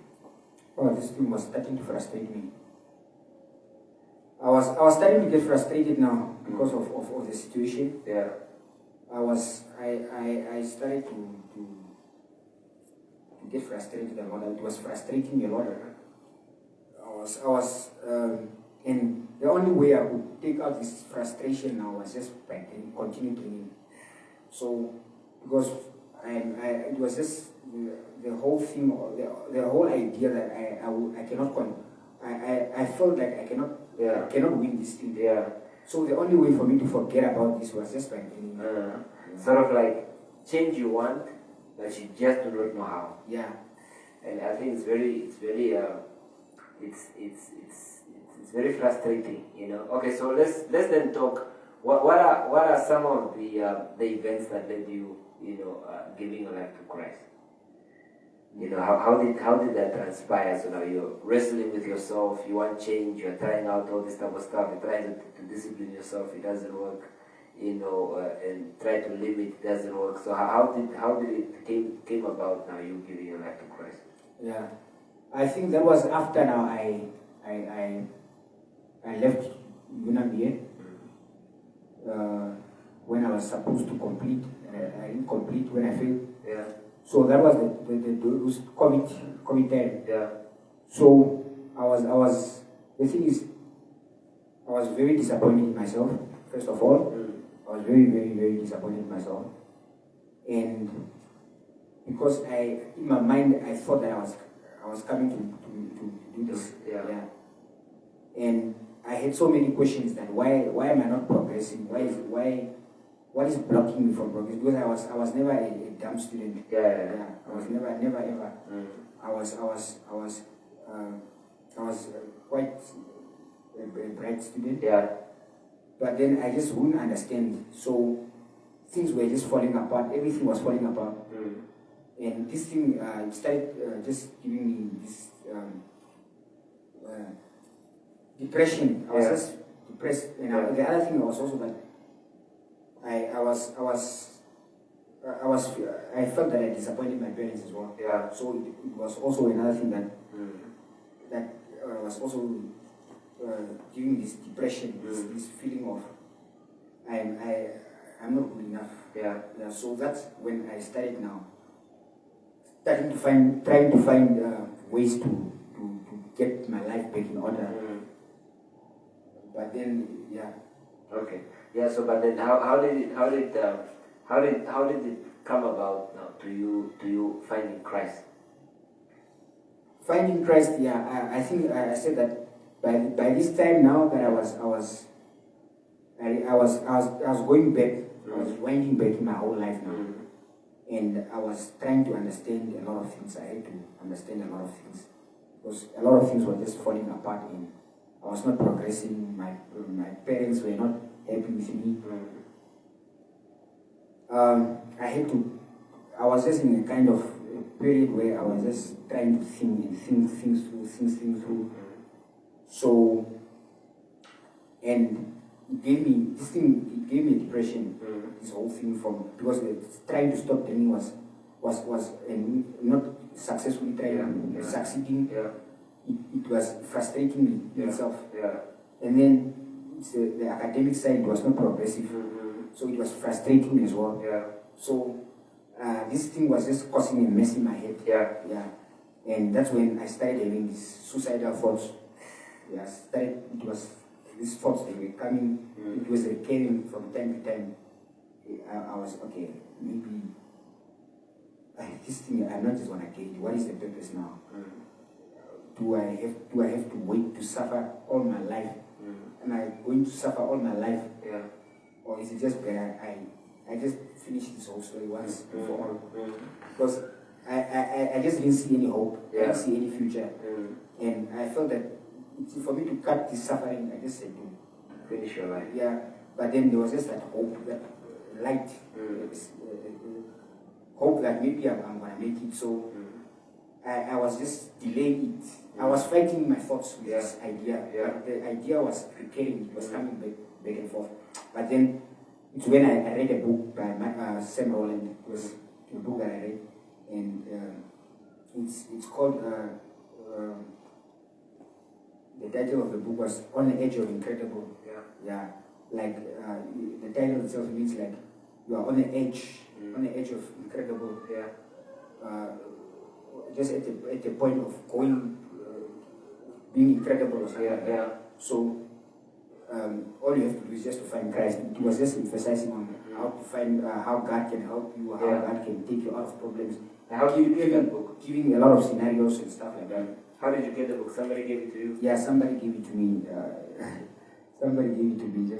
Oh, this thing was starting to frustrate me. I was starting to get frustrated now because of the situation. I started to get frustrated a lot. It was frustrating me a lot. And the only way I could take out this frustration now was just by continue training. So because it was just the whole thing, the whole idea that I felt like I cannot win this thing. So the only way for me to forget about this was just by training. Sort of like change you want, but you just do not know how. And I think it's very frustrating, you know. Okay, so let's then talk. What are some of the events that led you, giving your life to Christ? You know, how did that transpire? So now you're wrestling with yourself, you want change, you're trying out all this type of stuff, you're trying to discipline yourself, it doesn't work, and try to limit, it doesn't work. So how did it came about now you giving your life to Christ? I think that was after now I left Mutambo when I was supposed to complete. I didn't complete when I failed. So that was the COVID time. So the thing is, I was very disappointed in myself. First of all, I was very, very, very disappointed in myself, and because in my mind I thought that I was coming to do this. And I had so many questions that why am I not progressing? What is blocking me from progressing? Because I was never a dumb student. I was never ever. I was quite a bright student. Yeah. But then I just wouldn't understand. So things were just falling apart. Everything was falling apart. And this thing started just giving me this depression. I was just depressed. And the other thing was also that I felt that I disappointed my parents as well. Yeah. So it was also another thing that was also giving this depression, this feeling of I'm not good enough. Yeah. So that's when I started now, trying to find ways to get my life back in order. But then, Okay. Yeah. So, but then, how did it come about now to you finding Christ? Finding Christ, I think I said that by this time now that I was going back, I was winding back in my whole life now, and I was trying to understand a lot of things. I had to understand a lot of things because a lot of things were just falling apart, and I was not progressing. My parents were not happy with me. I was just in a kind of period where I was just trying to think things through. So, and it gave me depression. This whole thing because trying to stop training was not successfully trying succeeding. It was frustrating me itself. And then the academic side was not progressive, so it was frustrating as well. So this thing was just causing a mess in my head. And that's when I started having these suicidal thoughts. These thoughts, they were coming. It was recurring from time to time. I was okay. Maybe this thing, I'm not just gonna get it. What is the purpose now? Do I have to wait to suffer all my life? Am I going to suffer all my life? Or is it just better I just finish this whole story once and for all? Because I just didn't see any hope. I didn't see any future. And I felt that for me to cut this suffering, I just said no. Finish your life. But then there was just that hope, that light, hope that maybe I'm gonna make it. So I was just delaying it. I was fighting my thoughts with this idea. But the idea was recurring. It was coming back and forth. But then it's when I read a book by Sam Rowland. It was a book that I read, and it's called. The title of the book was "On the Edge of Incredible." Like the title itself means like you are on the edge of incredible. Just at the point of being incredible or something. So all you have to do is just to find Christ. It was just emphasizing on how to find how God can help you, how God can take you out of problems. How did you get that book? Giving a lot of scenarios and stuff like that. How did you get the book? Somebody gave it to you? Yeah, somebody gave it to me. Somebody gave it to me.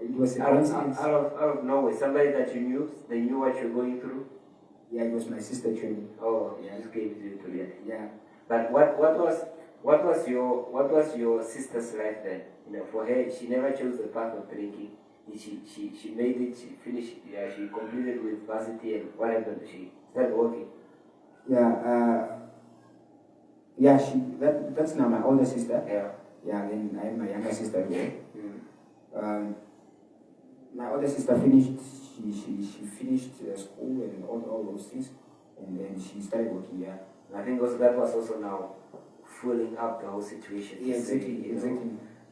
It was a coincidence. Out of nowhere. Somebody that you knew, they knew what you're going through? Yeah, it was my sister training. Oh, yeah, just gave it to you to read. Yeah. But what was your sister's life then? You know, for her, she never chose the path of drinking. She made it. She finished. Yeah, she completed with varsity. And what happened? She started working. That's now my older sister. Then I have my younger sister here. My older sister finished. She finished school and all those things, and then she started working. I think also that was also now filling up the whole situation. Exactly.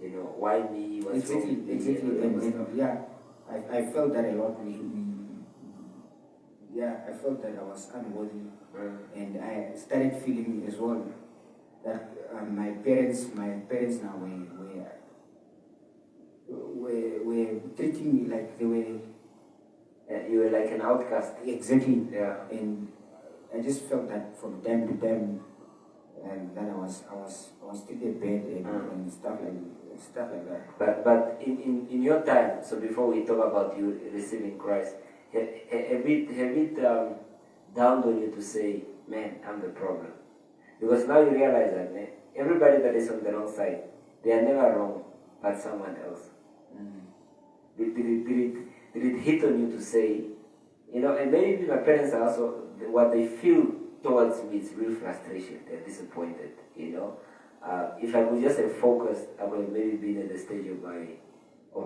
You know, why me? What's exactly. And I felt that a lot. I felt that I was unworthy, and I started feeling as well that my parents now were treating me like they were. You were like an outcast. Exactly. Yeah. And I just felt that from time to time and then I was still in bed and stuff like that. But in your time, so before we talk about you receiving Christ, have it dawned on you to say, man, I'm the problem? Because now you realize that, man, everybody that is on the wrong side, they are never wrong, but someone else. Did it hit on you to say, and maybe my parents are also, what they feel towards me is real frustration. They're disappointed, If I could just have focused, I would have maybe been at the stage of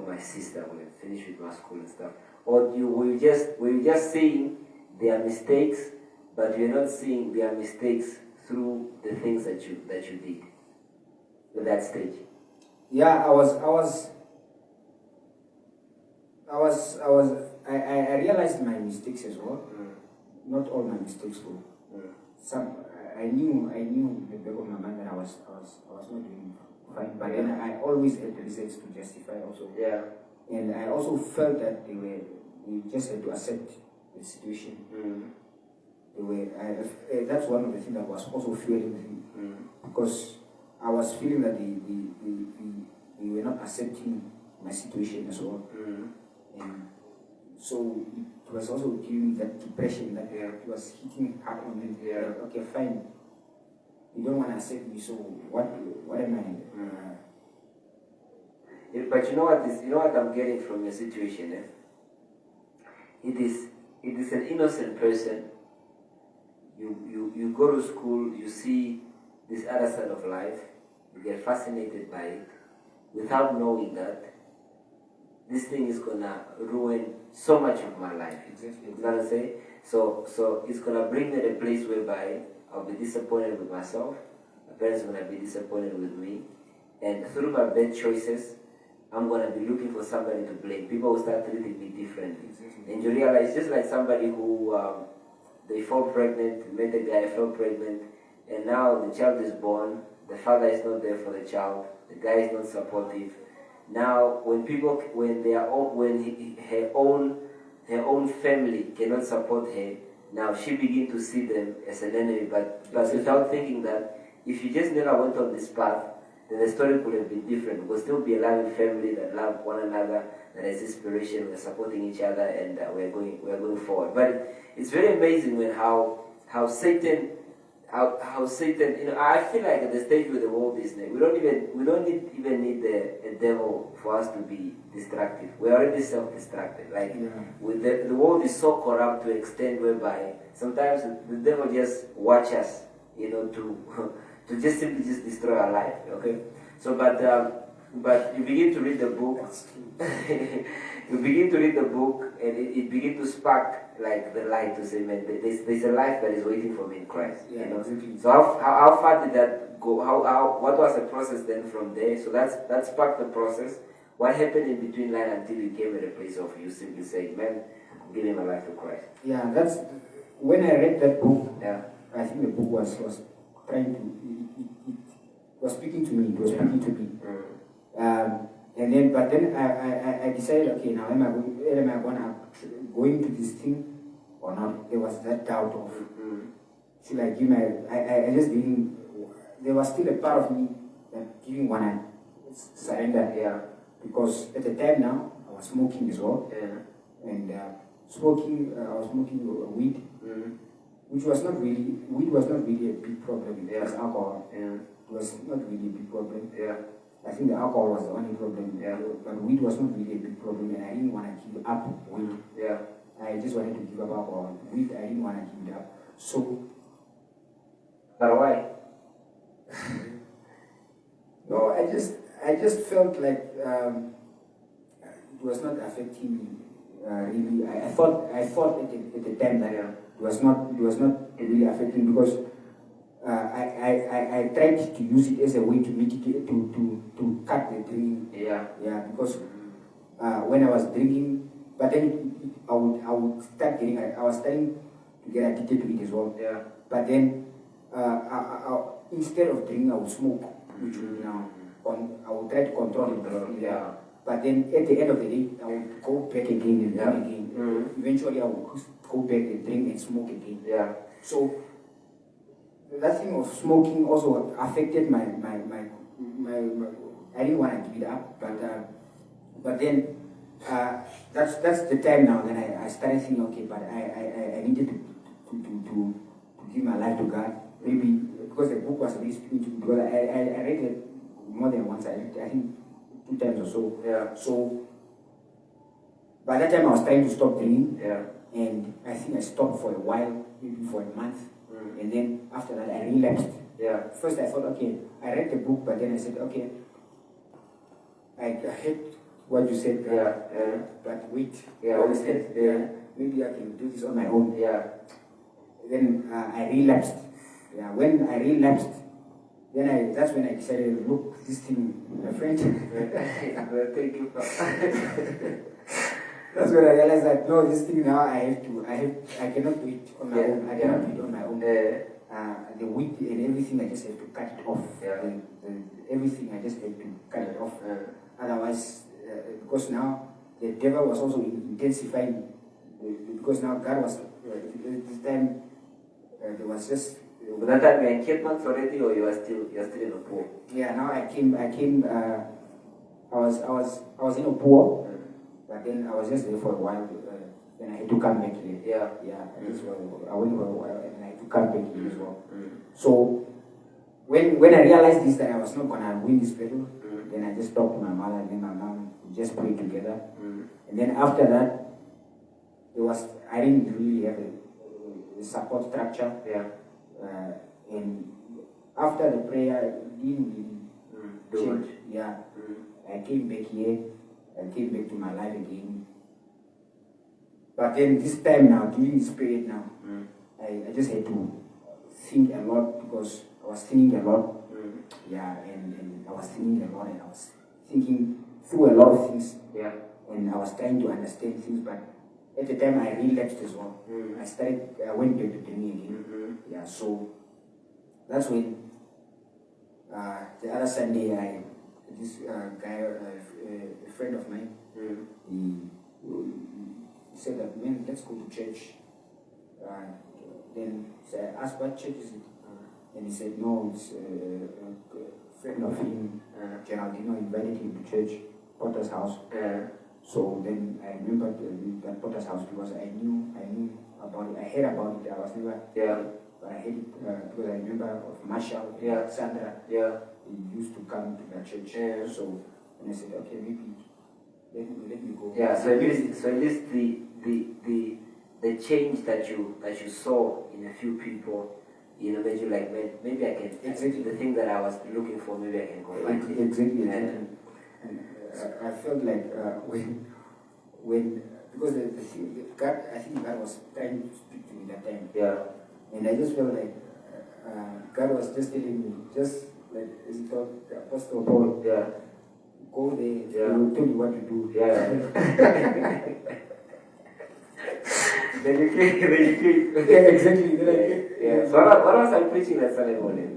my sister, I would have finished with my school and stuff. Or were you just seeing their mistakes, but you're not seeing their mistakes through the things that you did at that stage? Yeah, I realized my mistakes as well. Not all my mistakes were. Some I knew in the back of my mind that I was not doing fine, but then I always had the reasons to justify also. Yeah. And I also felt that we just had to accept the situation. That's one of the things that was also fueling me, because I was feeling that they were not accepting my situation as well. And so it was also giving me that depression that it was hitting hard on me. Like, okay, fine. You don't want to accept me, so what am I? But you know what I'm getting from your situation, It is an innocent person. You go to school, you see this other side of life, you get fascinated by it, without knowing that this thing is gonna ruin so much of my life. Exactly. You know what I'm saying? So it's gonna bring me to a place whereby I'll be disappointed with myself, my parents are gonna be disappointed with me, and through my bad choices, I'm gonna be looking for somebody to blame. People will start treating me differently. Exactly. And you realize, just like somebody who they fall pregnant, met a guy, fell pregnant, and now the child is born, the father is not there for the child, the guy is not supportive. Now, her own family cannot support her, now she begins to see them as an enemy, but without thinking that if you just never went on this path, then the story could have been different. We'll still be a loving family that love one another, that has inspiration, we're supporting each other, and we're going forward. But it's very amazing when how Satan, I feel like at the stage where the world is now, we don't even need a devil for us to be destructive. We're already self-destructive. Like with the world is so corrupt to an extent whereby sometimes the devil just watch us, to just simply just destroy our life. Okay, so but you begin to read the book. You begin to read the book, and it begins to spark like the light to say, man, there's a life that is waiting for me in Christ. Exactly. So how far did that go? What was the process then from there? So that sparked the process. What happened in between line until you came at a place of you simply saying, man, I'm giving my life to Christ? Yeah, that's when I read that book. Yeah. I think the book was trying to. It was speaking to me. It was speaking to me. But then I decided, okay, now am I going to this thing or not? There was that doubt of should I give I just didn't. There was still a part of me that didn't want to surrender. Yeah. Because at the time now I was smoking as well. Yeah. And I was smoking weed. Which was not really, weed was not really a big problem. It was alcohol. Yeah. It was not really a big problem. Yeah. I think the alcohol was the only problem. Yeah. But weed was not really a big problem, and I didn't want to give up weed. Yeah. I just wanted to give up alcohol. Weed, I didn't want to give it up. So. But why? No, I just felt like it was not affecting me really. I thought at the time that it was not really affecting, because I tried to use it as a way to mitigate to cut the drinking. Yeah, because when I was drinking, but then I would start getting, I was starting to get addicted to it as well. Yeah. But then instead of drinking, I would smoke, which would I would try to control it. Yeah. But then at the end of the day, I would go back again and drink again. Eventually, I would go back and drink and smoke again. Yeah. So that thing of smoking also affected my I didn't want to give it up, but then that's the time now. Then I started thinking, okay, but I needed to give my life to God. Maybe because the book was really speaking to me, because I read it more than once. I think 2 times or so. Yeah. So by that time I was trying to stop drinking. Yeah. And I think I stopped for a while, maybe for a month. And then after that I relapsed. Yeah. First I thought, okay, I read the book, but then I said, okay, I hate what you said. But wait. Yeah. Maybe I can do this on my own. Yeah. Then I relapsed. Yeah. When I relapsed, then that's when I decided, look, this thing, my friend. Thank you. That's when I realized that no, this thing now I cannot do it on my own. I cannot do it on my own. The weed and everything, I just have to cut it off. Everything, I just have to cut it off. Otherwise, because now the devil was also intensifying. Because now God was this time there was just. But that time you were in Keetmanshoop already, or you're still in a pool? Yeah, now I came. I was in a pool. But then I was just there for a while. Then I had to come back here. Yeah. I went for a while and I had to come back here as well. So when I realized this, that I was not gonna win this battle, then I just talked to my mother and then my mom. We just prayed together. And then after that, I didn't really have a support structure. And after the prayer, it didn't really change. Yeah. I came back here. I came back to my life again. But then this time now, during this period now, I just had to think a lot, because I was thinking a lot. And I was thinking a lot, and I was thinking through a lot of things. And I was trying to understand things, but at the time I relapsed as well. I went back to drinking again. So that's when the other Sunday this guy, a friend of mine, he said that, man, let's go to church. Then I asked, what church is it? And he said, no, it's a friend of him, Geraldino, invited him to church, Potter's house. So then I remembered that Potter's house, because I knew about it. I heard about it. I was never, but I heard it because I remember of Marshall, Sandra. He used to come to that church. So and I said, okay, maybe let me go. So at least the change that you saw in a few people, made you like, maybe I can, exactly the thing that I was looking for, maybe I can go find it. Exactly. And I felt like when because the thing, God, I think God was trying to speak to me that time. And I just felt like God was just telling me, just like as he told the Apostle Paul, go there, he will tell you what to do. Then you came. Exactly. Then I came. So what was I preaching that Sunday morning?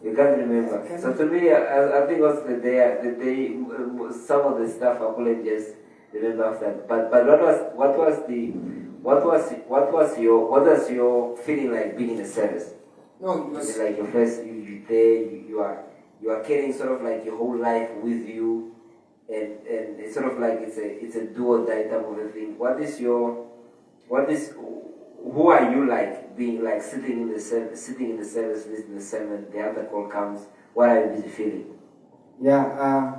You can't remember. So to me, I think also the day, some of the stuff I couldn't just remember after. But what was your feeling like being in the service? No, it was like your first. You are carrying sort of like your whole life with you, and it's sort of like it's a do or die type of a thing. Who are you like being like sitting in the service, listening to the sermon, the altar call comes, what are you busy feeling? I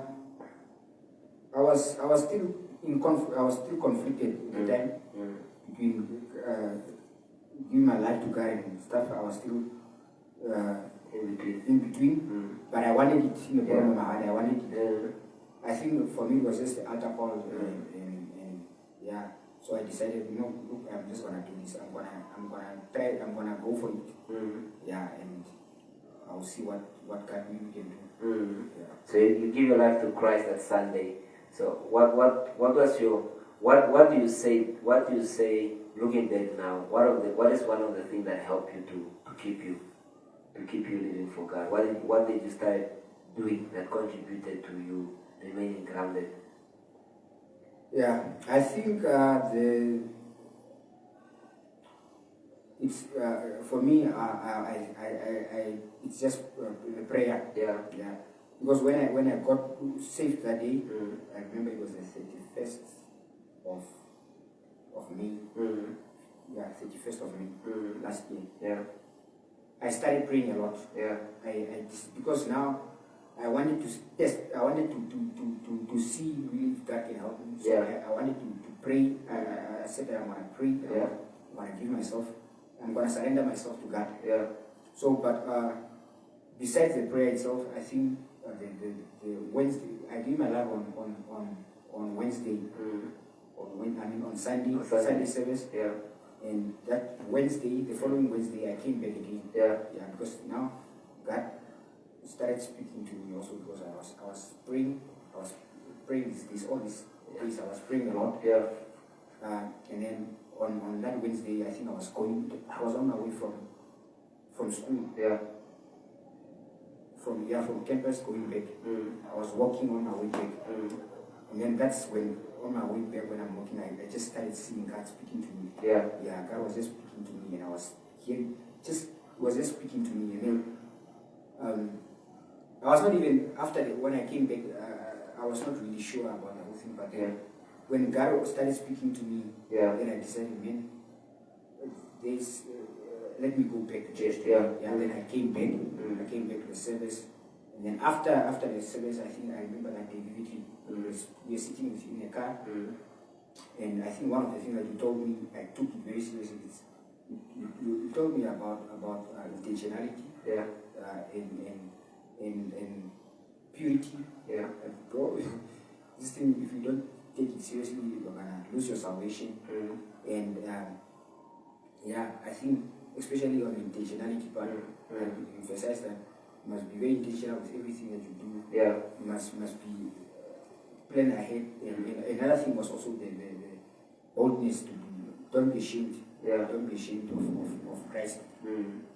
was still conflicted at the time between giving my life to God and stuff. I was still in between. But I wanted it in the bottom of my heart. I wanted it. I think for me it was just the altar call and so I decided, look, I'm just gonna do this. I'm gonna try. I'm gonna go for it. And I'll see what God really can do. So you give your life to Christ that Sunday. So what was your what do you say looking back now? What is one of the things that helped you to keep you living for God? What did you start doing that contributed to you remaining grounded? I think it's for me. It's just a prayer. Yeah. Yeah. Because when I got saved that day, I remember it was the 31st of May. Yeah, 31st of May last year. Yeah. I started praying a lot. Yeah. Because now I wanted to test. I wanted to see really if God can help me. So Yeah. I wanted to pray. I said that I want to pray. Yeah. I want to give myself. I'm going to surrender myself to God. Yeah. So, but besides the prayer itself, I think the Wednesday, I gave my life on Wednesday. On Sunday, Sunday service. Yeah. And that Wednesday, the following Wednesday, I came back again. Yeah. Yeah, because now God started speaking to me also, because I was praying. I was praying all these days. I was praying a lot. Yeah. And then on that Wednesday, I think I was on my way from school. Yeah. From campus going back. I was walking on my way back. And then that's when, on my way back, when I'm walking, I just started seeing God speaking to me. Yeah. Yeah, God was just speaking to me, and I was hearing, was just speaking to me. And then I was not even, when I came back, I was not really sure about the whole thing, but when God started speaking to me, then I decided, man, let me go back to church. Then I came back. I came back to the service. And then after the service, I think I remember that day vividly. We were sitting with you in a car. And I think one of the things that you told me, I took it very seriously. You told me about intentionality. Yeah. And purity. Yeah. Bro, this thing, if you don't take it seriously, you're gonna lose your salvation. And I think especially on the intentionality part, you emphasize that you must be very intentional with everything that you do. Yeah. You must be plan ahead. And another thing was also the boldness to don't be ashamed. Yeah. Don't be ashamed of Christ.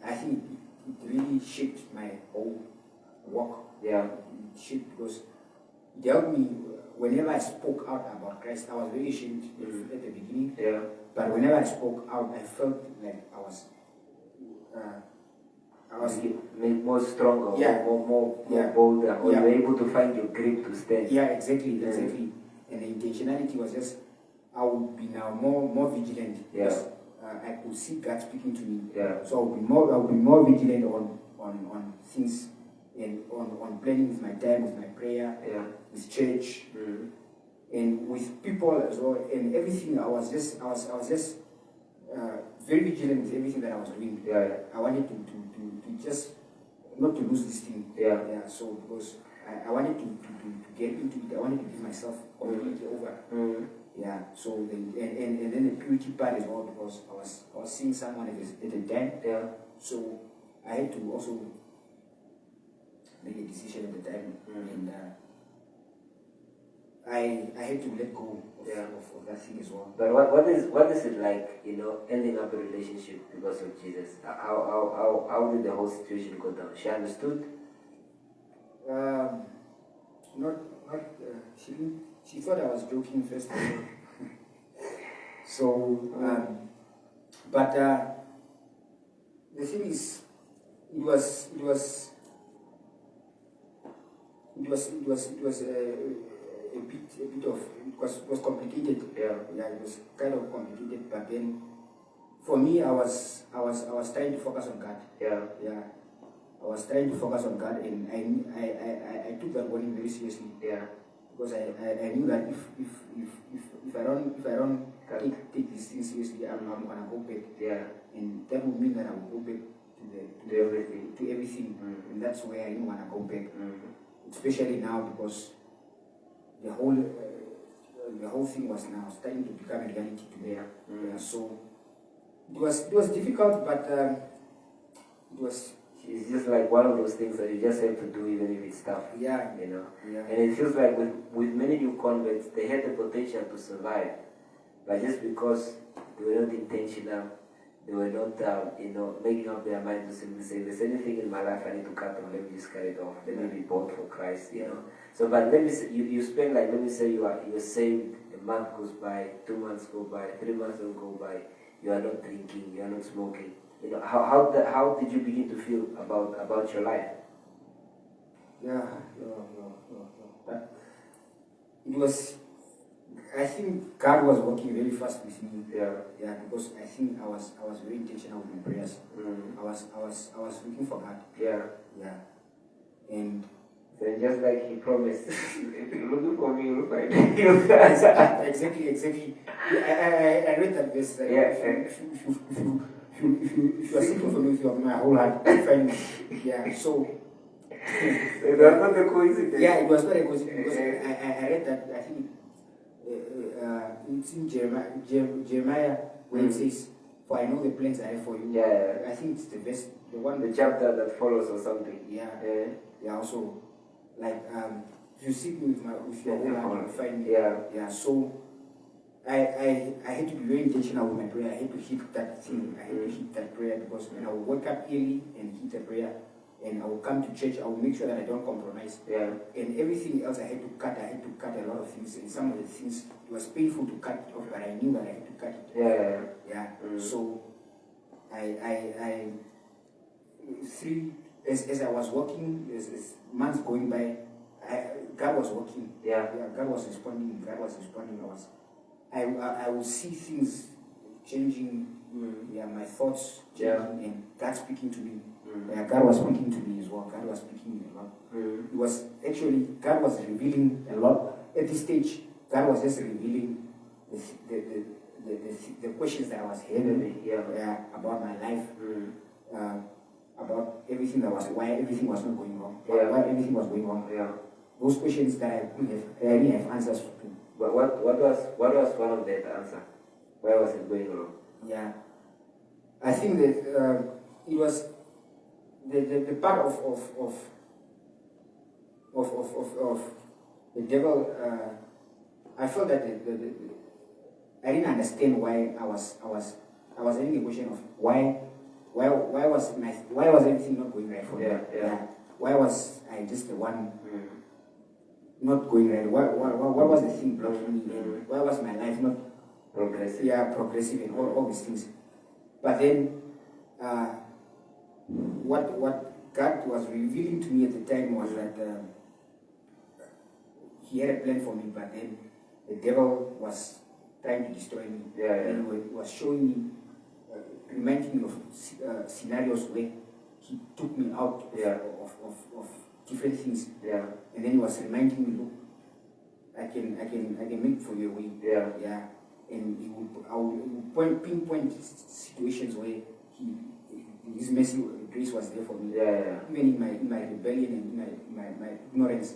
I think it really shaped my whole walk. Yeah. It shaped because it helped me. Whenever I spoke out about Christ, I was very ashamed at the beginning. Yeah. But whenever I spoke out, I felt like I was made more stronger, more bolder, or you're able to find your grip to stand. Yeah, exactly. And the intentionality was just, I would be now more vigilant. Yeah. I could see God speaking to me. Yeah. So I would be more vigilant on things, and on planning with my time, with my prayer, with church, and with people as well, and everything. I was just very vigilant with everything that I was doing. Yeah. I wanted to just not to lose this thing. Yeah. So because I wanted to get into it, I wanted to give myself completely over. Yeah. So and then the purity part as well, because I was seeing someone at the time. Yeah. So I had to also make a decision at the time, and I had to let go of that thing as well. But what is it like, ending up a relationship because of Jesus? How did the whole situation go down? She understood? She thought I was joking first. So, but the thing is, it was a bit of, it was complicated. Yeah, it was kind of complicated. But then, for me, I was trying to focus on God. Yeah. I was trying to focus on God, and I took that warning very seriously. Yeah. Because I knew that if I don't take this thing seriously, I'm gonna go back. Yeah. And that would mean that I will go back to everything. And that's where I didn't wanna go back. Especially now, because the whole thing was now starting to become a reality to me. So it was difficult, but it was. It's just like one of those things that you just have to do even if it's tough. Yeah. And it feels like with many new converts, they had the potential to survive, but just because they were not intentional, they were not, making up their mind to simply say, there's anything in my life I need to cut off, let me just cut it off, let me be bought for Christ, So, but let me say, you spend you're saved, a month goes by, 2 months go by, 3 months will go by, you are not drinking, you are not smoking. You know, how did you begin to feel about your life? Yeah, But it was, I think God was working very fast with me. Yeah. Because I think I was very intentional with my prayers. I was looking for God. Yeah. And so just like he promised, if you're looking for me, you'll find me. exactly. I read that verse. If you are seeking for me with my whole heart, you find me. Yeah. So it was not a coincidence. Yeah, it was not a coincidence because I read that. I think it's in Jeremiah where it says, "For I know the plans I have for you." Yeah. I think it's the best, the chapter that follows or something. Yeah. Also, like if you seek me with your whole heart, you find me. Yeah. So I had to be very intentional with my prayer. I had to hit that thing. I had to hit that prayer because when I would wake up early and hit a prayer, and I will come to church, I will make sure that I don't compromise. And everything else I had to cut. I had to cut a lot of things, and some of the things it was painful to cut it off, but I knew that I had to cut it. So I as I was working, as months going by, God was working. God was responding. I would see things changing. My thoughts changing, and God speaking to me. God was speaking to me as well. God was speaking a lot. It was actually, God was revealing a lot. At this stage, God was just revealing the questions that I was having about my life, about everything why everything was not going wrong, why everything was going wrong. Those questions that I didn't have answers to. But what was one of the answer? Why was it going wrong? I think that it was the part of the devil. I felt that I didn't understand why I was having a question of why was everything not going right for me? Why was I just the one not going right? What was the thing blocking me? Why was my life not progressive? Progressive and all these things. But then what God was revealing to me at the time was that He had a plan for me, but then the devil was trying to destroy me. And he was showing me, reminding me of scenarios where He took me out of different things. And then He was reminding me, look, I can make for you a way. And I would pinpoint situations where His mercy, grace was there for me. Even in my rebellion and in my ignorance.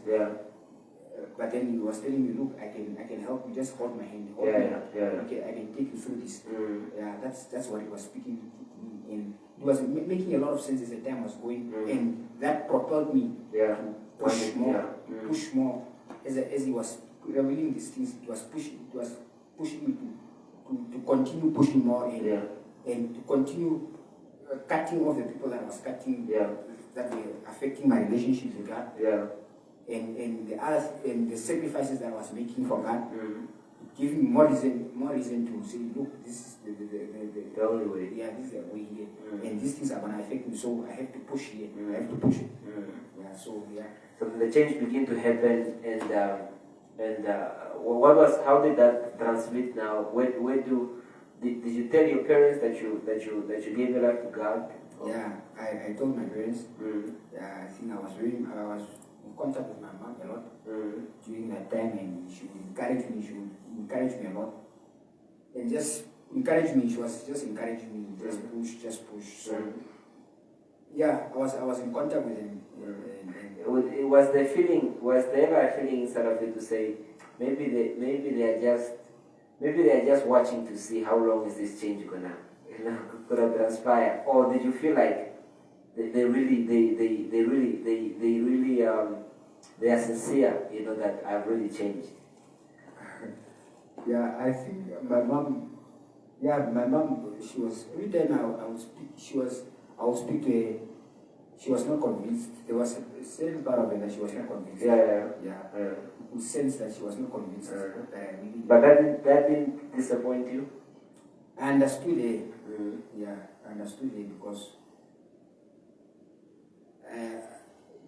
But then He was telling me, look, I can help you. Just hold my hand. Hold me. Okay, I can take you through this. That's what He was speaking to me, and it was making a lot of sense as the time was going, and that propelled me to push more. As He was revealing these things, it was pushing me to continue pushing more and to continue cutting off the people that I was cutting that were affecting my relationships with God. And the sacrifices that I was making for God, giving me more reason to say, look, this is the only way. This is the way here, and these things are gonna affect me, so I have to push here. I have to push it. So the change began to happen, and how did that transmit now? Did you tell your parents that you gave your life to God? I told my parents. I think I was in contact with my mom a lot during that time, and she would encourage me. She would encourage me a lot, and just encourage me. She was just encouraging me, just push. So I was in contact with him. Was there ever a feeling inside of you to say maybe they are just watching to see how long is this change gonna transpire, or did you feel like they are sincere, that I've really changed? I think my mom, she was, every time I would speak, I would speak to her, she was not convinced. There was a certain part of it that she was not convinced. You could sense that she was not convinced. But that didn't disappoint you? I understood it. Yeah, I understood it because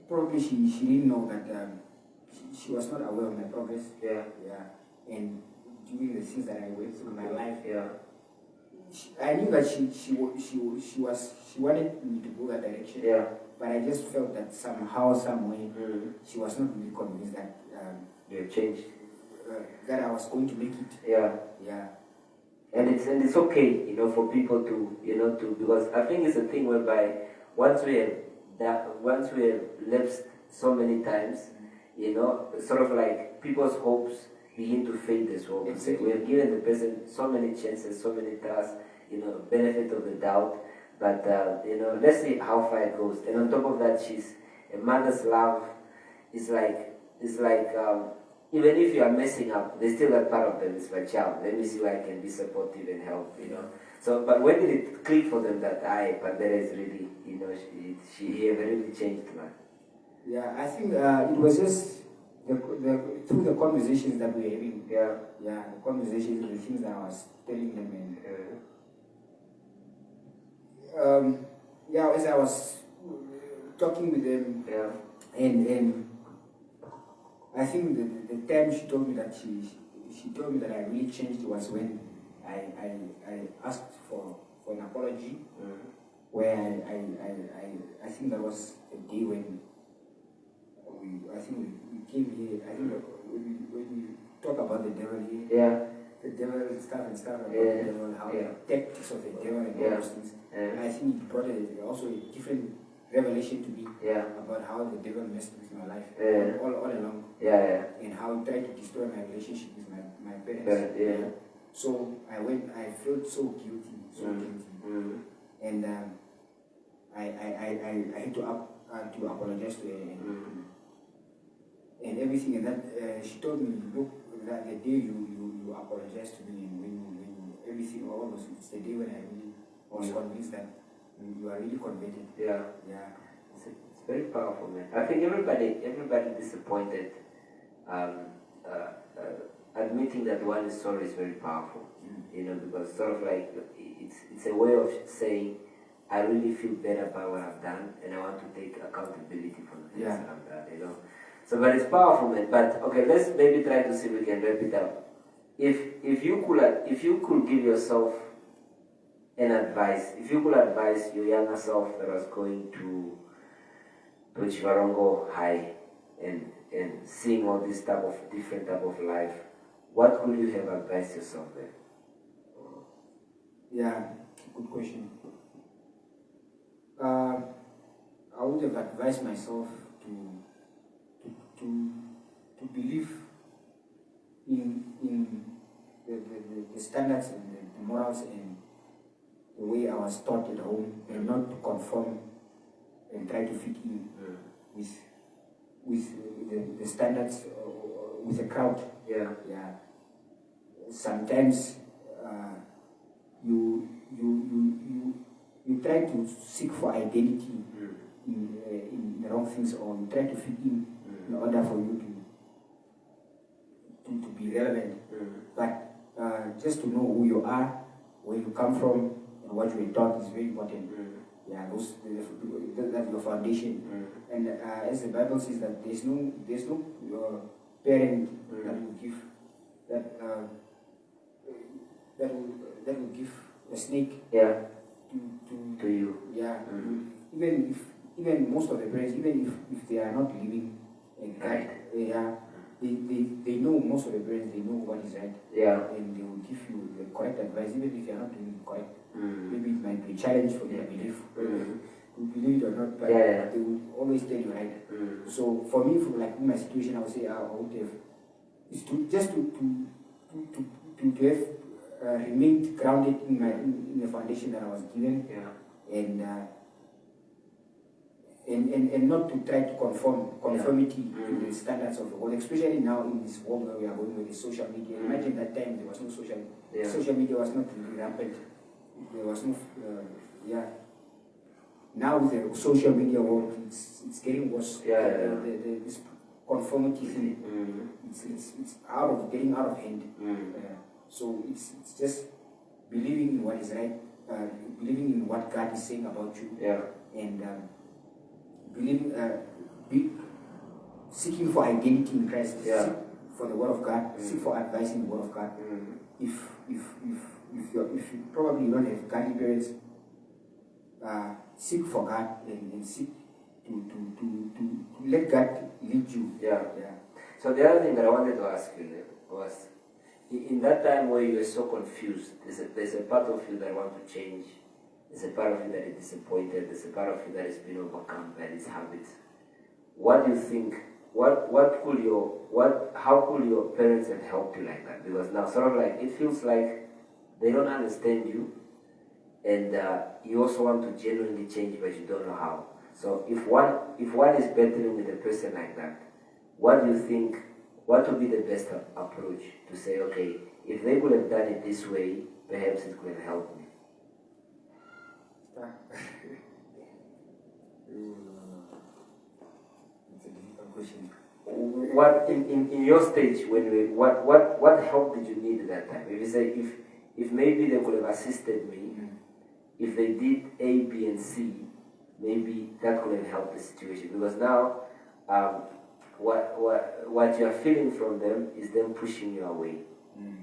probably she didn't know that she was not aware of my progress. Yeah. Yeah. And during the things that I went through in my life. Yeah. I knew that she wanted me to go that direction. Yeah. But I just felt that somehow, some way, she was not really convinced that you changed. That I was going to make it. Yeah. Yeah. And it's okay, for people to, because I think it's a thing whereby once we have lapsed so many times, sort of like people's hopes begin to fade as well. Exactly. We have given the person so many chances, so many trusts, benefit of the doubt. But let's see how far it goes. And on top of that, she's a mother's love. It's like even if you are messing up, there's still that part of them. It's my child. Let me see where I can be supportive and help. So, but when did it click for them that Panderee is really, she have really changed, man? Yeah, I think it was just through the conversations that we were having. Yeah. Yeah, the conversations, the things that I was telling them, and as I was talking with them, and I think the time she told me that she told me that I really changed was when I asked for an apology, where I think that was the day when we came here. I think when we talk about the devil here, the devil and stuff about the devil, how the tactics of the devil and all those things. And I think it brought also a different revelation to me about how the devil messed with my life all along, and how he tried to destroy my relationship with my parents. So I felt so guilty, and I had to apologize to her and everything. And that she told me, look, that the day you apologized to me, and when you everything, all those, it's the day when I really was convinced that you are really converted. Yeah. It's very powerful, man. I think everybody disappointed. Admitting that one is sorry is very powerful. Because sort of like it's a way of saying, I really feel better about what I've done, and I want to take accountability for the things that I've done. So, but it's powerful, man. But okay, let's maybe try to see if we can wrap it up. If you could give yourself an advice, if you could advise your younger self that was going to Chivarongo High and seeing all this different type of life, what would you have advised yourself there? Yeah, good question. I would have advised myself to believe in the standards and the morals and the way I was taught at home, and not to conform and try to fit in with the standards with the crowd. Yeah. Sometimes you try to seek for identity in the wrong things, or you try to fit in order for you to be relevant. But just to know who you are, where you come from, and what you were taught is very important. That's your foundation. And as the Bible says, that there's no parent that will give that will give a snake to you. Even most of the parents, even if they are not living right, they know, most of the parents, they know what is right. And they will give you the correct advice, even if you are not doing it correct. Maybe it might be a challenge for their belief, you believe it or not, but they will always tell you right. So for me, like in my situation, I would say I would have is to just to have remained grounded in the foundation that I was given, and not to try to conformity to the standards of the world, especially now in this world where we are going with the social media. Imagine that time there was no social media was not really rampant. There was no Now with the social media world, it's getting worse. This conformity thing, it's getting out of hand. So it's just believing in what is right, believing in what God is saying about you, and believing, seeking for identity in Christ, seek for the Word of God, seek for advice in the Word of God. If you probably don't have godly parents, seek for God and seek to let God lead you. So the other thing that I wanted to ask you was, in that time where you were so confused, there's a part of you that want to change, there's a part of you that is disappointed, there's a part of you that has been overcome by these habits. What do you think? How could your parents have helped you like that? Because now sort of like it feels like they don't understand you, and you also want to genuinely change, but you don't know how. So if one is battling with a person like that, what do you think? What would be the best approach to say, okay, if they would have done it this way, perhaps it could have helped me? It's a difficult question. What in your stage what help did you need at that time? If you say if maybe they could have assisted me, if they did A, B, and C, maybe that could have helped the situation. Because now, what you are feeling from them is them pushing you away.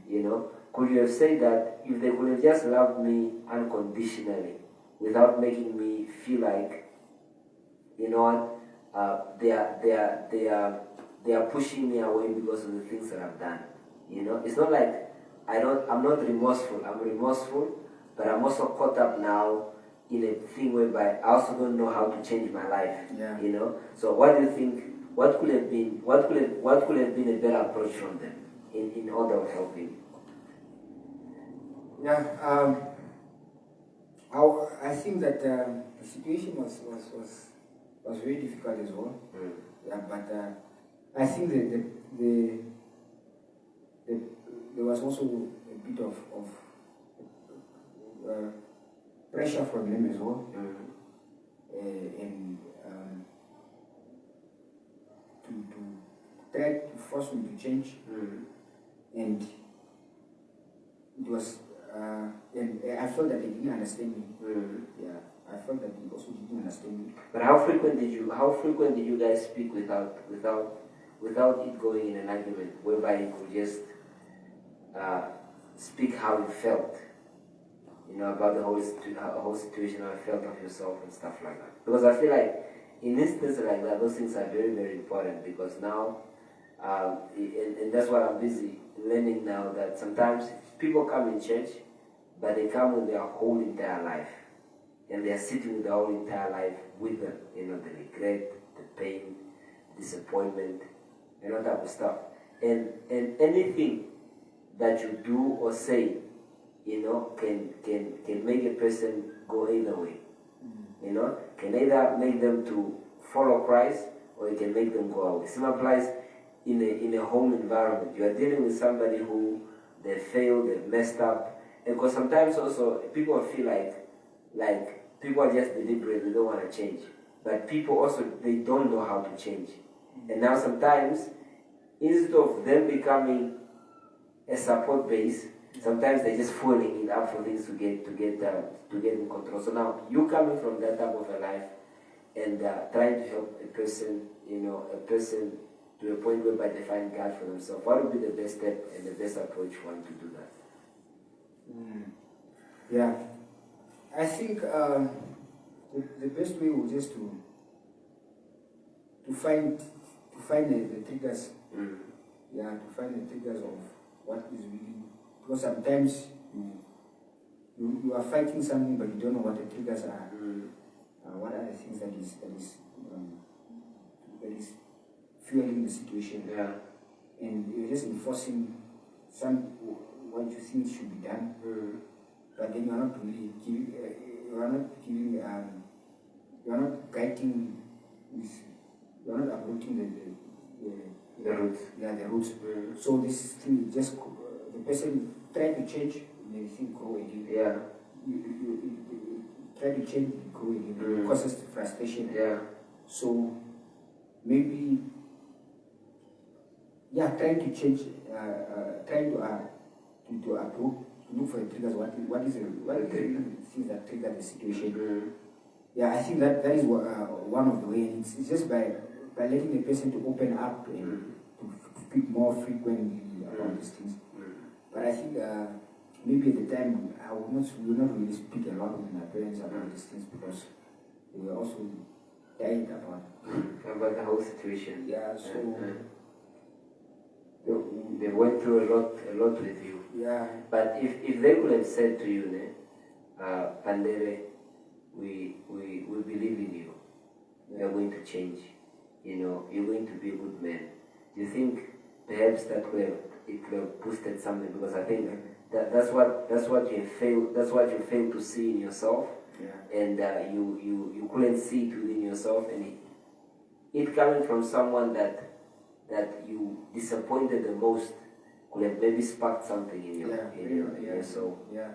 You know, could you have said that if they could have just loved me unconditionally, without making me feel like, you know what, they are pushing me away because of the things that I've done. You know, it's not like I'm not remorseful. I'm remorseful, but I'm also caught up now in a thing whereby I also don't know how to change my life. You know, so what do you think? What could have been a better approach from them in order of helping? I think that the situation was very difficult as well. But I think that there was also a bit of pressure from them as well, and to try to force me to change, and it was, and I felt that they didn't understand me. I felt that they also didn't understand me. But how frequent did you guys speak without it going in an argument, whereby you could just speak how you felt, you know, about the whole situation, how you felt of yourself and stuff like that? Because I feel like in instances like that, those things are very, very important, because now, and that's what I'm busy learning now, that sometimes people come in church, but they come with their whole entire life, and they are sitting with their whole entire life with them, you know, the regret, the pain, disappointment, and all that type of stuff. And anything that you do or say, you know, can make a person go either way. You know, can either make them to follow Christ, or it can make them go away. Same applies in a home environment. You are dealing with somebody who they failed, they've messed up, and because sometimes also people feel like people are just deliberate, they don't want to change. But people also, they don't know how to change. And now sometimes, instead of them becoming a support base, sometimes they're just fueling it up for things to get in control. So now you coming from that type of a life and trying to help a person, you know, to a point whereby they find God for themselves. What would be the best step and the best approach for one to do that? Yeah, I think the best way was just to find the triggers. Yeah, to find the triggers of what is really, because sometimes you are fighting something, but you don't know what the triggers are. What are the things that is fueling the situation? And you're just enforcing what you think should be done, but then you're not really giving, you're not guiding this, you're not uprooting the roots. Yeah, the roots. So this thing just the person try to change, the thing grow again. You try to change, it grow again. It causes frustration. So maybe trying to change, trying to look for the triggers. What is the things that trigger the situation? Yeah, I think that is one of the ways. It's just by letting the person to open up and to speak more frequently about these things. But I think maybe at the time I will not really speak a lot with my parents about these things because they were also dying about the whole situation. Yeah, so they went through a lot with you. Yeah. But if they could have said to you, Panderee, we believe in you. You're going to change. You're going to be a good man. Do you think perhaps it could have boosted something? Because I think that's what you failed to see in yourself. Yeah. And you couldn't see it within yourself, and it coming from someone that you disappointed the most could have maybe sparked something in your soul. Yeah.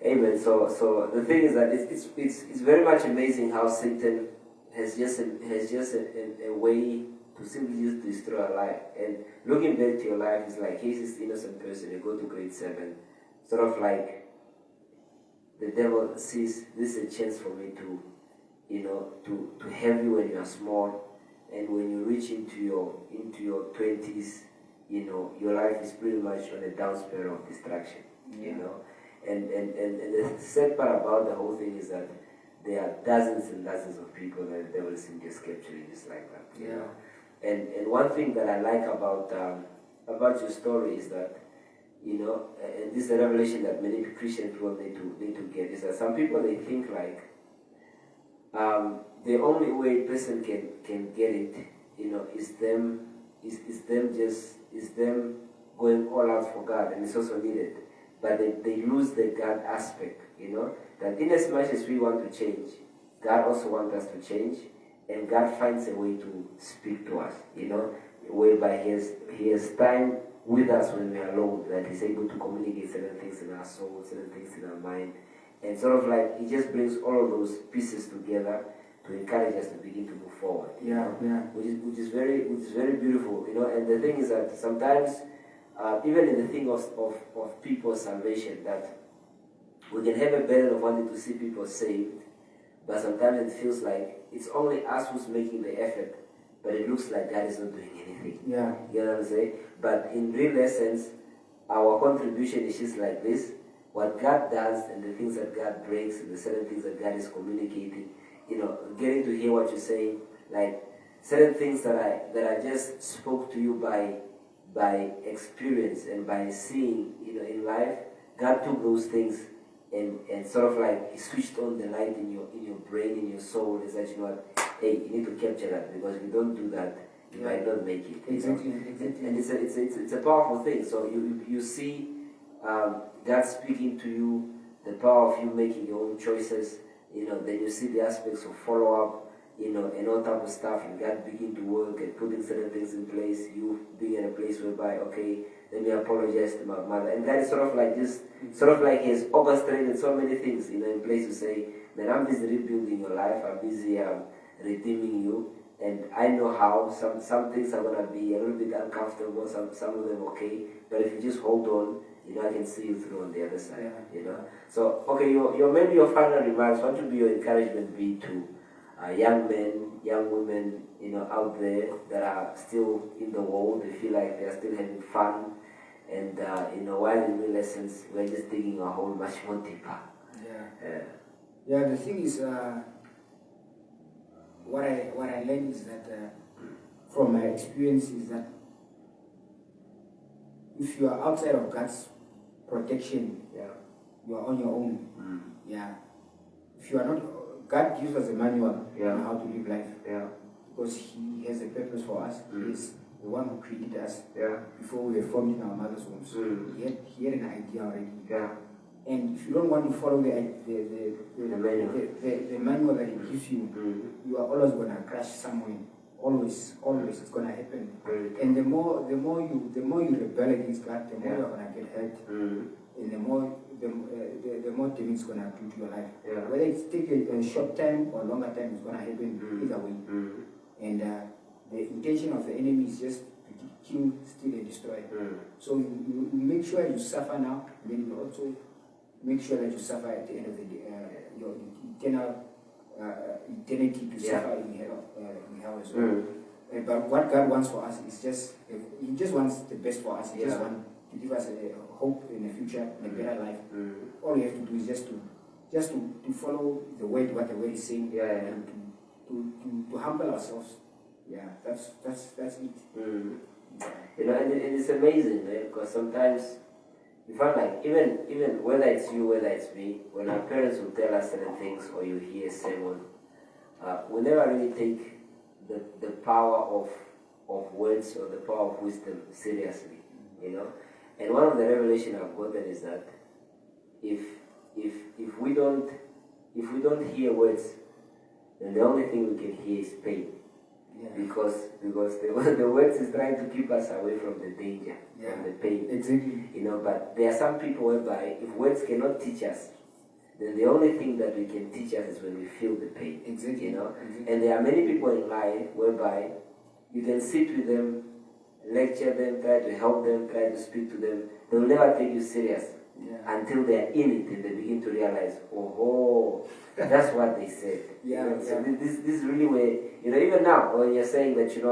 Amen. So the thing is that it's very much amazing how Satan has just a way to simply just destroy a life. And looking back to your life, it's like he's this innocent person. You go to grade 7, sort of like the devil sees this is a chance for me to have you when you are small, and when you reach into your 20s, your life is pretty much on a down spiral of distraction. And the sad part about the whole thing is that there are dozens and dozens of people that the devil is just capturing just like that. And one thing that I like about your story is that, and this is a revelation that many Christian people need to get, is that some people, they think like the only way a person can get it, is them going all out for God, and it's also needed. But they lose the God aspect, that in as much as we want to change, God also wants us to change, and God finds a way to speak to us, whereby He has time with us when we are alone, that He's able to communicate certain things in our soul, certain things in our mind, and sort of like He just brings all of those pieces together to encourage us to begin to move forward. Which is very beautiful, And the thing is that sometimes, even in the thing of people's salvation, that we can have a burden of wanting to see people saved, but sometimes it feels like it's only us who's making the effort, but it looks like God is not doing anything. Yeah. You know what I'm saying? But in real essence, our contribution is just like this. What God does and the things that God breaks and the certain things that God is communicating, getting to hear what you're saying, like certain things that I just spoke to you by experience and by seeing, in life, God took those things and sort of like He switched on the light in your brain, in your soul, and said, hey, you need to capture that, because if you don't do that, you might not make it. Exactly. And it's a powerful thing. So you see God speaking to you, the power of you making your own choices, then you see the aspects of follow-up, and all type of stuff, and God begin to work and putting certain things in place, you being in a place whereby, okay, let me apologize to my mother. And God is sort of like He has orchestrated so many things, in place to say, man, I'm busy rebuilding your life, I'm busy redeeming you, and I know how. Some things are going to be a little bit uncomfortable, some of them okay, but if you just hold on, I can see you through on the other side, So, okay, maybe your final remarks, what would be your encouragement be to young men, young women, out there that are still in the world, they feel like they are still having fun, and, while in real essence, we're just digging a hole much more deeper. Yeah, the thing is, what I learned is that, from my experience, is that if you are outside of God's protection, you are on your own. If you are not, God gives us a manual on how to live life. Because He has a purpose for us. He is the one who created us before we were formed in our mother's womb. So He had an idea already. And if you don't want to follow the manual that He gives you, you are always going to crash somewhere. Always, it's going to happen. And the more you rebel against God, the more you're going to get hurt, and the more damage going to do to your life. Whether it's take a short time or longer time, it's going to happen either way. And the intention of the enemy is just to kill, steal, and destroy. So you make sure you suffer now, then you also make sure that you suffer at the end of the day, your eternity to suffer in hell as well. But what God wants for us is just, He just wants the best for us. He just wants to give us a hope in the future, and a better life. All we have to do is just to follow the word, what the word is saying, and to humble ourselves. Yeah, that's it. You know, and it's amazing, man, because sometimes you find like even whether it's you, whether it's me, when our parents will tell us certain things, or you hear sermon, we never really take the power of words or the power of wisdom seriously, you know. And one of the revelation I've gotten is that if we don't hear words, then the only thing we can hear is pain. Because the words is trying to keep us away from the danger, from the pain. Exactly. You know, but there are some people whereby if words cannot teach us, then the only thing that we can teach us is when we feel the pain. Exactly. You know? Exactly. And there are many people in life whereby you can sit with them, lecture them, try to help them, try to speak to them. They will never take you serious until they are in it and they begin to realize, oh, that's what they said. You know? So this is really where, you know, even now when you're saying that, you know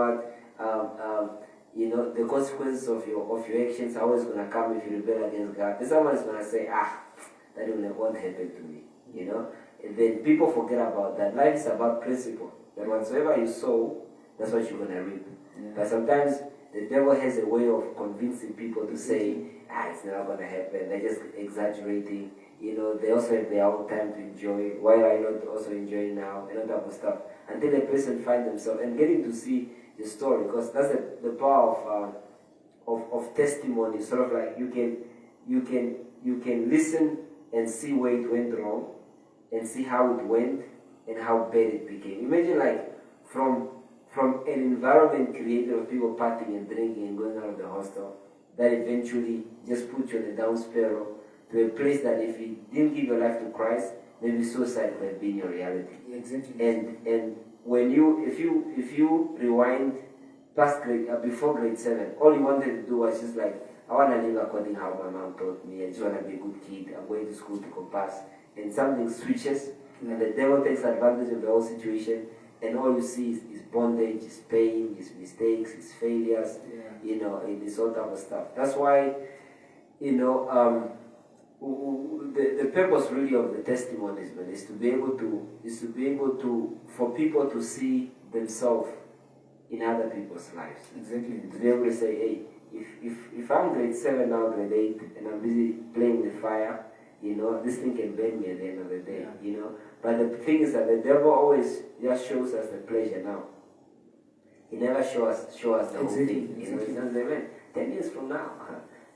what, you know, the consequences of your actions are always going to come if you rebel against God. Then someone is going to say, that won't happen to me, you know. And then people forget about that. Life is about principle. That whatsoever you sow, that's what you're going to reap. But sometimes the devil has a way of convincing people to say, it's never going to happen. They're just exaggerating. You know, they also have their own time to enjoy. Why are you not also enjoying now? And all that type of stuff. Until a person finds themselves and getting to see the story, because that's the power of testimony. Sort of like you can listen and see where it went wrong, and see how it went and how bad it became. Imagine like from an environment created of people partying and drinking and going out of the hostel, that eventually just put you on a down spiral to a place that if you didn't give your life to Christ, maybe suicide could have been your reality. Exactly. And when if you rewind past before grade 7, all you wanted to do was just like, I want to live according to how my mom taught me. I just want to be a good kid. I'm going to school to compass. And something switches, and the devil takes advantage of the whole situation, and all you see is bondage, is pain, is mistakes, is failures, you know, and this all type of stuff. That's why, you know, the purpose really of the testimonies, man, is to be able to for people to see themselves in other people's lives. Exactly. To be able to say, hey, if I'm grade 7 now, grade 8, and I'm busy playing with fire, you know, this thing can burn me at the end of the day, you know. But the thing is that the devil always just shows us the pleasure now. He never shows us the whole thing. You know, he doesn't say, man, 10 years from now,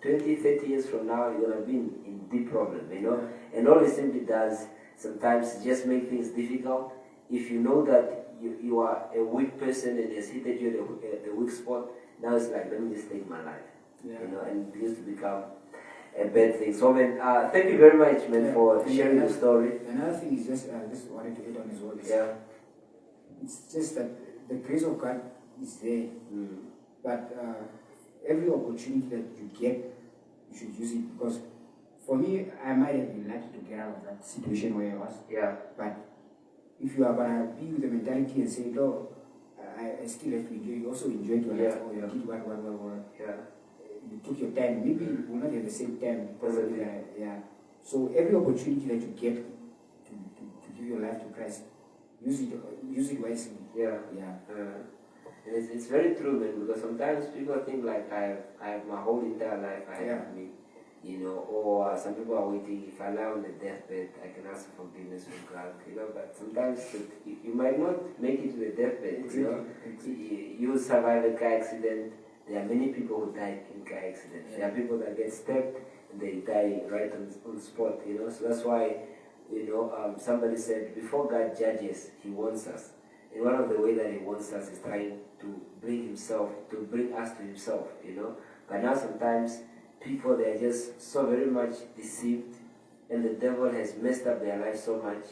20, 30 years from now, you're going to be in deep problem, you know. And all it simply does sometimes just make things difficult. If you know that you are a weak person and has hit you at the weak spot, now it's like, let me just take my life, you know, and it begins to become a bad thing. So, man, thank you very much, man, for sharing your story. Another thing is just wanted to add on as well. It's just that the grace of God is there, but every opportunity that you get, you should use it. Because for me, I might have been lucky to get out of that situation where I was. But if you are gonna be with the mentality and say, no, I still have to enjoy. You also enjoyed your life, or you did what. You took your time. Maybe you will not have the same time. So every opportunity that you get to give your life to Christ, use it wisely. It's very true, man, because sometimes people think like I have my whole entire life ahead of me, you know, or some people are waiting, if I lie on the deathbed, I can ask for forgiveness from God, you know, but sometimes you might not make it to the deathbed, you know. You survive a car accident. There are many people who die in car accidents. There are people that get stabbed and they die right on spot, you know. So that's why, you know, somebody said, before God judges, He wants us. And one of the ways that He wants us is trying to bring us to Himself, you know. But now sometimes people, they are just so very much deceived, and the devil has messed up their life so much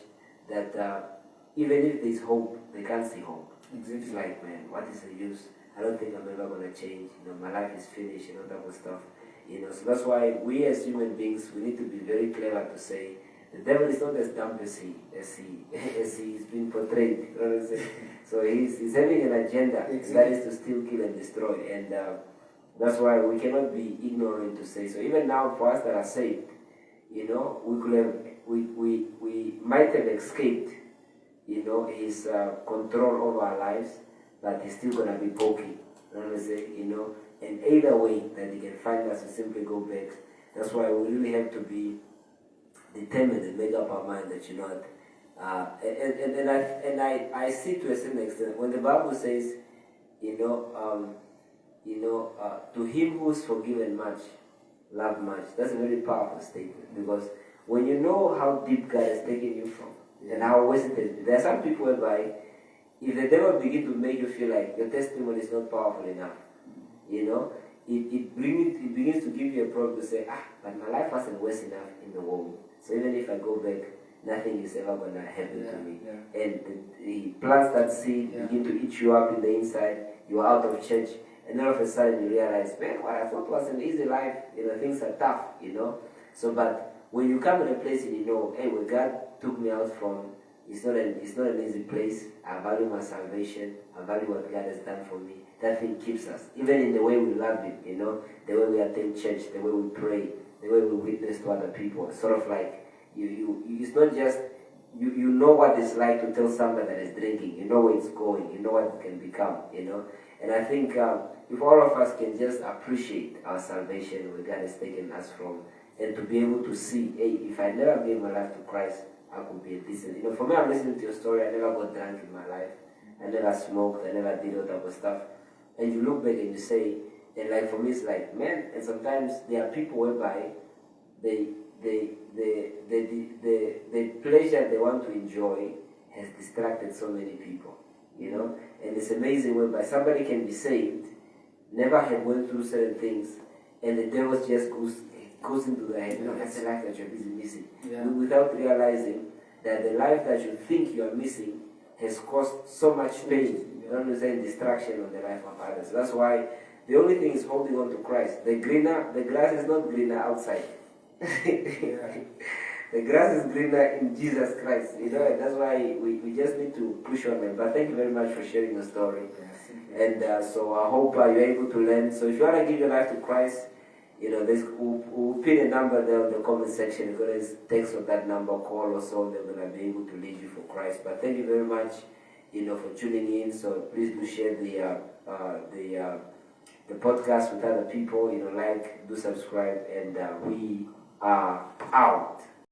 that even if there's hope, they can't see hope. It's like, man, what is the use? I don't think I'm ever gonna change. My life is finished, type of stuff. So that's why we as human beings, we need to be very clever to say, the devil is not as dumb as he's been portrayed. You know what I'm saying? So he's having an agenda, and that is to steal, kill, and destroy. And that's why we cannot be ignorant to say. So even now, for us that are saved, we could have, we might have escaped, his control over our lives, but he's still gonna be poking. You know what I'm saying? And either way that he can find us, we simply go back. That's why we really have to be determined and make up our mind that I see to a certain extent when the Bible says, to him who's forgiven much, love much. That's a very powerful statement, because when you know how deep God has taken you from and how wasted, there are some people whereby if the devil begin to make you feel like your testimony is not powerful enough, it begins to give you a problem to say, but my life wasn't worse enough in the world. So even if I go back, nothing is ever going to happen to me. Yeah. And he plants that seed, begin to eat you up in the inside, you're out of church, and all of a sudden you realize, man, what I thought was an easy life, things are tough, So, but when you come to a place and hey, where God took me out from, it's not an easy place. I value my salvation. I value what God has done for me. That thing keeps us. Even in the way we love Him, the way we attend church, the way we pray, the way we witness to other people. Sort of like, it's not just, you know what it's like to tell somebody that is drinking. You know where it's going. You know what it can become, And I think if all of us can just appreciate our salvation, where God has taken us from, and to be able to see, hey, if I never gave my life to Christ, I could be a decent. For me, I'm listening to your story. I never got drunk in my life. I never smoked. I never did all type of stuff. And you look back and you say, and like for me, it's like, man. And sometimes there are people whereby the pleasure they want to enjoy has distracted so many people. And it's amazing whereby somebody can be saved, never have went through certain things, and the devil just goes into their head. That's the life that you're busy missing. Yeah. Without realizing that the life that you think you are missing has caused so much pain, distraction on the life of others. That's why the only thing is holding on to Christ. The grass is not greener outside. The grass is greener in Jesus Christ. And that's why we just need to push on them. But thank you very much for sharing the story. And so I hope you're able to learn. So if you want to give your life to Christ, we'll pin a number there in the comment section. You can text on that number, call or so. They're going to be able to lead you for Christ. But thank you very much, for tuning in. So please do share the podcast with other people. Do subscribe, and we are out.